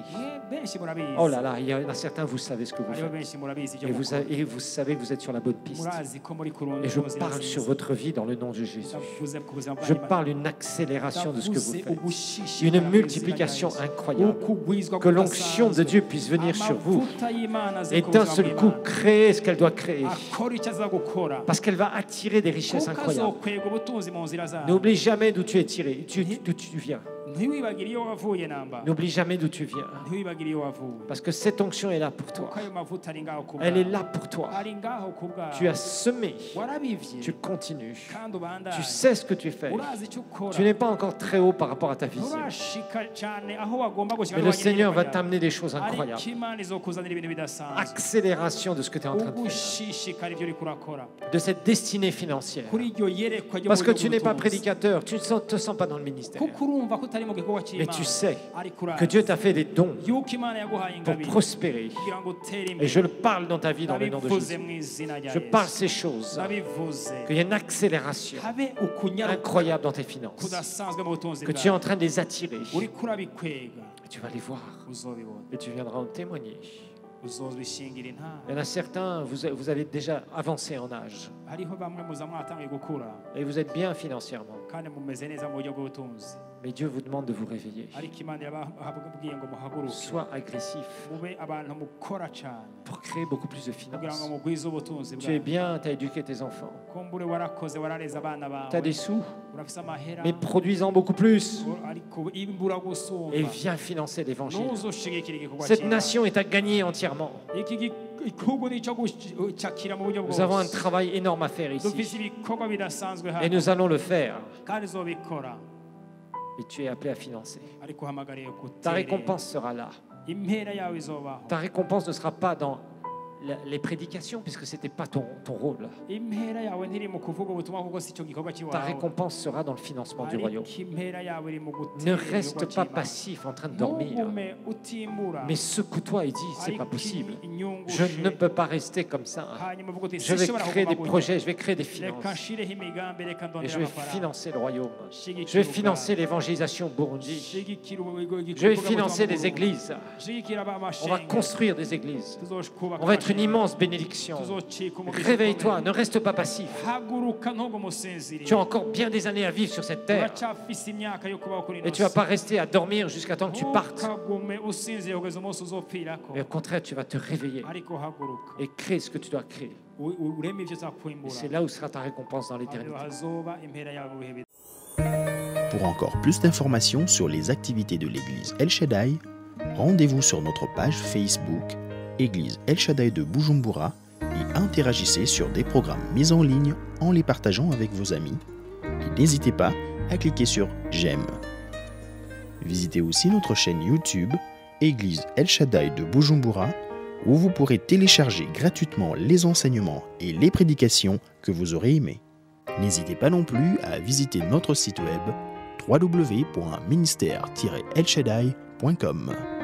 benshi murabizi. Oh là là, il y en a certains, vous savez ce que vous hariho faites. benshi murabizi ibyo Et mukora. vous savez que vous êtes sur la bonne piste. murazi ko muri kurondera Et je inzira parle sur nziza. votre vie dans le nom de Jésus. Ndavuze ku buzima Je bwanyu. parle une accélération de ce que vous Ndavuze faites. ugushishikara Une mu izina multiplication rya Yesu. incroyable. Ukugwizwa Que l'onction de kudasanzwe. Dieu puisse venir sur vous. Amavuta y'Imana aze Et ku d'un buzima seul coup, bw'Imana. créer ce qu'elle doit créer. akora icyo aza gukora. Parce qu'elle va attirer des richesses kuko incroyables. azokwega ubutunzi mu nzira zawe. N'oublie jamais d'où tu es tiré, d'où tu viens. ntiwibagire iyo wavuye namba. N'oublie jamais d'où tu viens. ntiwibagire iyo wavuye. Parce que cette onction est là pour toi. kuko ayo mavuta ari ngaho ku Elle est bwawe. là pour toi. ari ngaho ku bwawe. Tu as semé, warabivye tu continues. kandi ubandanye. Tu sais ce que tu fais. urazi icyo ukora. Tu n'es pas encore très haut par rapport à ta vision. urashika cyane aho wagomba gushika. Mais le Seigneur va t'amener des choses ariko incroyables. Imana izokuzanira ibintu bidasanzwe. Accélération de ce que tu es en train de faire. ugushishikara ibyo uriko urakora. De cette destinée financière. kuri iryo yerekwa ryo Parce mu que buryo tu n'es pas bw'ubutunzi. prédicateur, tu ne te sens pas dans le ministère. kuko urumva ko utari mu gikorwa Mais cy'Imana. tu sais ariko urazi que Dieu t'a fait des dons yuko Imana yaguhaye pour ingabire prospérer. kugira ngo utere Et imbere. je le parle dans ta vie dans le nom de ndabivuze Jésus. mu izina rya Je Yesu. parle ces choses. ndabivuze Qu'il y ait une accélération habe ukunyaruka incroyable dans tes finances. kudasanzwe mu butunzi Que tu es en bwawe. train de les attirer. uriko urabikwega Et tu vas les voir. uzobibona. Et tu viendras en témoigner. uzobishingira intara. Il y en a certains, vous avez déjà avancé en âge. hariho bamwe muza mwatangiye gukura Et vous êtes bien financièrement. kandi mumeze neza mu buryo bw'ubutunzi. Mais Dieu vous demande de vous réveiller. ariko imana irababwiye ngo muhaguruke Sois agressif mube abantu mukora cyane pour créer beaucoup plus de kugira ngo finances. mugwize ubutunzi Tu es bwawe bien, tu as éduqué tes enfants. kumbure warakoze warareze abana Tu as bawe des sous, urafise amahera mais produis-en beaucoup plus. ariko imbura gusumba Et viens financer l'évangile. ntuzoshigikira igikorwa Cette cy'Imana. nation est à gagner entièrement. iki gihugu nicyo gucakira mu buryo Nous avons un bwose travail énorme à faire dufise ici. ibikorwa bidasanzwe Et hano nous allons le faire. kandi uzobikora Et tu es appelé à financer. ariko uhamagariye Ta guterera récompense sera là. impera yawe izobaho Ta récompense ne sera pas dans les prédications, puisque ce n'était pas ton rôle. impera yawe ntiri mu kuvuga ubutumwa kuko si cyo gikorwa Ta cy'iwawe récompense sera dans le financement du royaume. ariko impera yawe iri mu Ne gutera reste igikorwa pas cy'Imana. passif en train de dormir, ntugume utimbura mais secoue-toi et dis, c'est ariko pas possible. inyungushe. Je ne peux pas rester comme ça. hanyuma uvuga uti Je vais sinshobora créer des kuguma gutya. projets, je vais créer des reka finances. nshireho imigambi reka Et ndondera je vais amafaranga financer le royaume. Shigikira Je vais ubwami. financer l'évangélisation au Burundi. Shigikira Je vais financer des églises. Shigikira On va amashengero. construire des églises. Tuzoshubaka On va être une amashengero. immense bénédiction. Tuzocika umugisha Réveille-toi, ukomeye. ne reste pas passif. haguruka ntugume usinziriye. Tu as encore bien des années à vivre sur cette terre. uracyafise imyaka yo kubaho kuri ino Et tu ne vas si. pas rester à dormir jusqu'à temps que tu partes. ntukagume usinziriye kugeza umunsi uzopfirako Mais au contraire, tu vas te réveiller ariko haguruka et créer ce que tu dois créer. ureme ivyo Et uzakwimbura c'est là où sera ta récompense dans l'éternité. Aho hazoba impera yawe mu bihe bito. Pour encore plus d'informations sur les activités de l'église El Shaddai, rendez-vous sur notre page Facebook Église El Shaddai de Bujumbura et interagissez sur des programmes mis en ligne en les partageant avec vos amis. Et n'hésitez pas à cliquer sur J'aime. Visitez aussi notre chaîne YouTube Église El Shaddai de Bujumbura où vous pourrez télécharger gratuitement les enseignements et les prédications que vous aurez aimés. N'hésitez pas non plus à visiter notre site web www.ministère-elshaddai.com.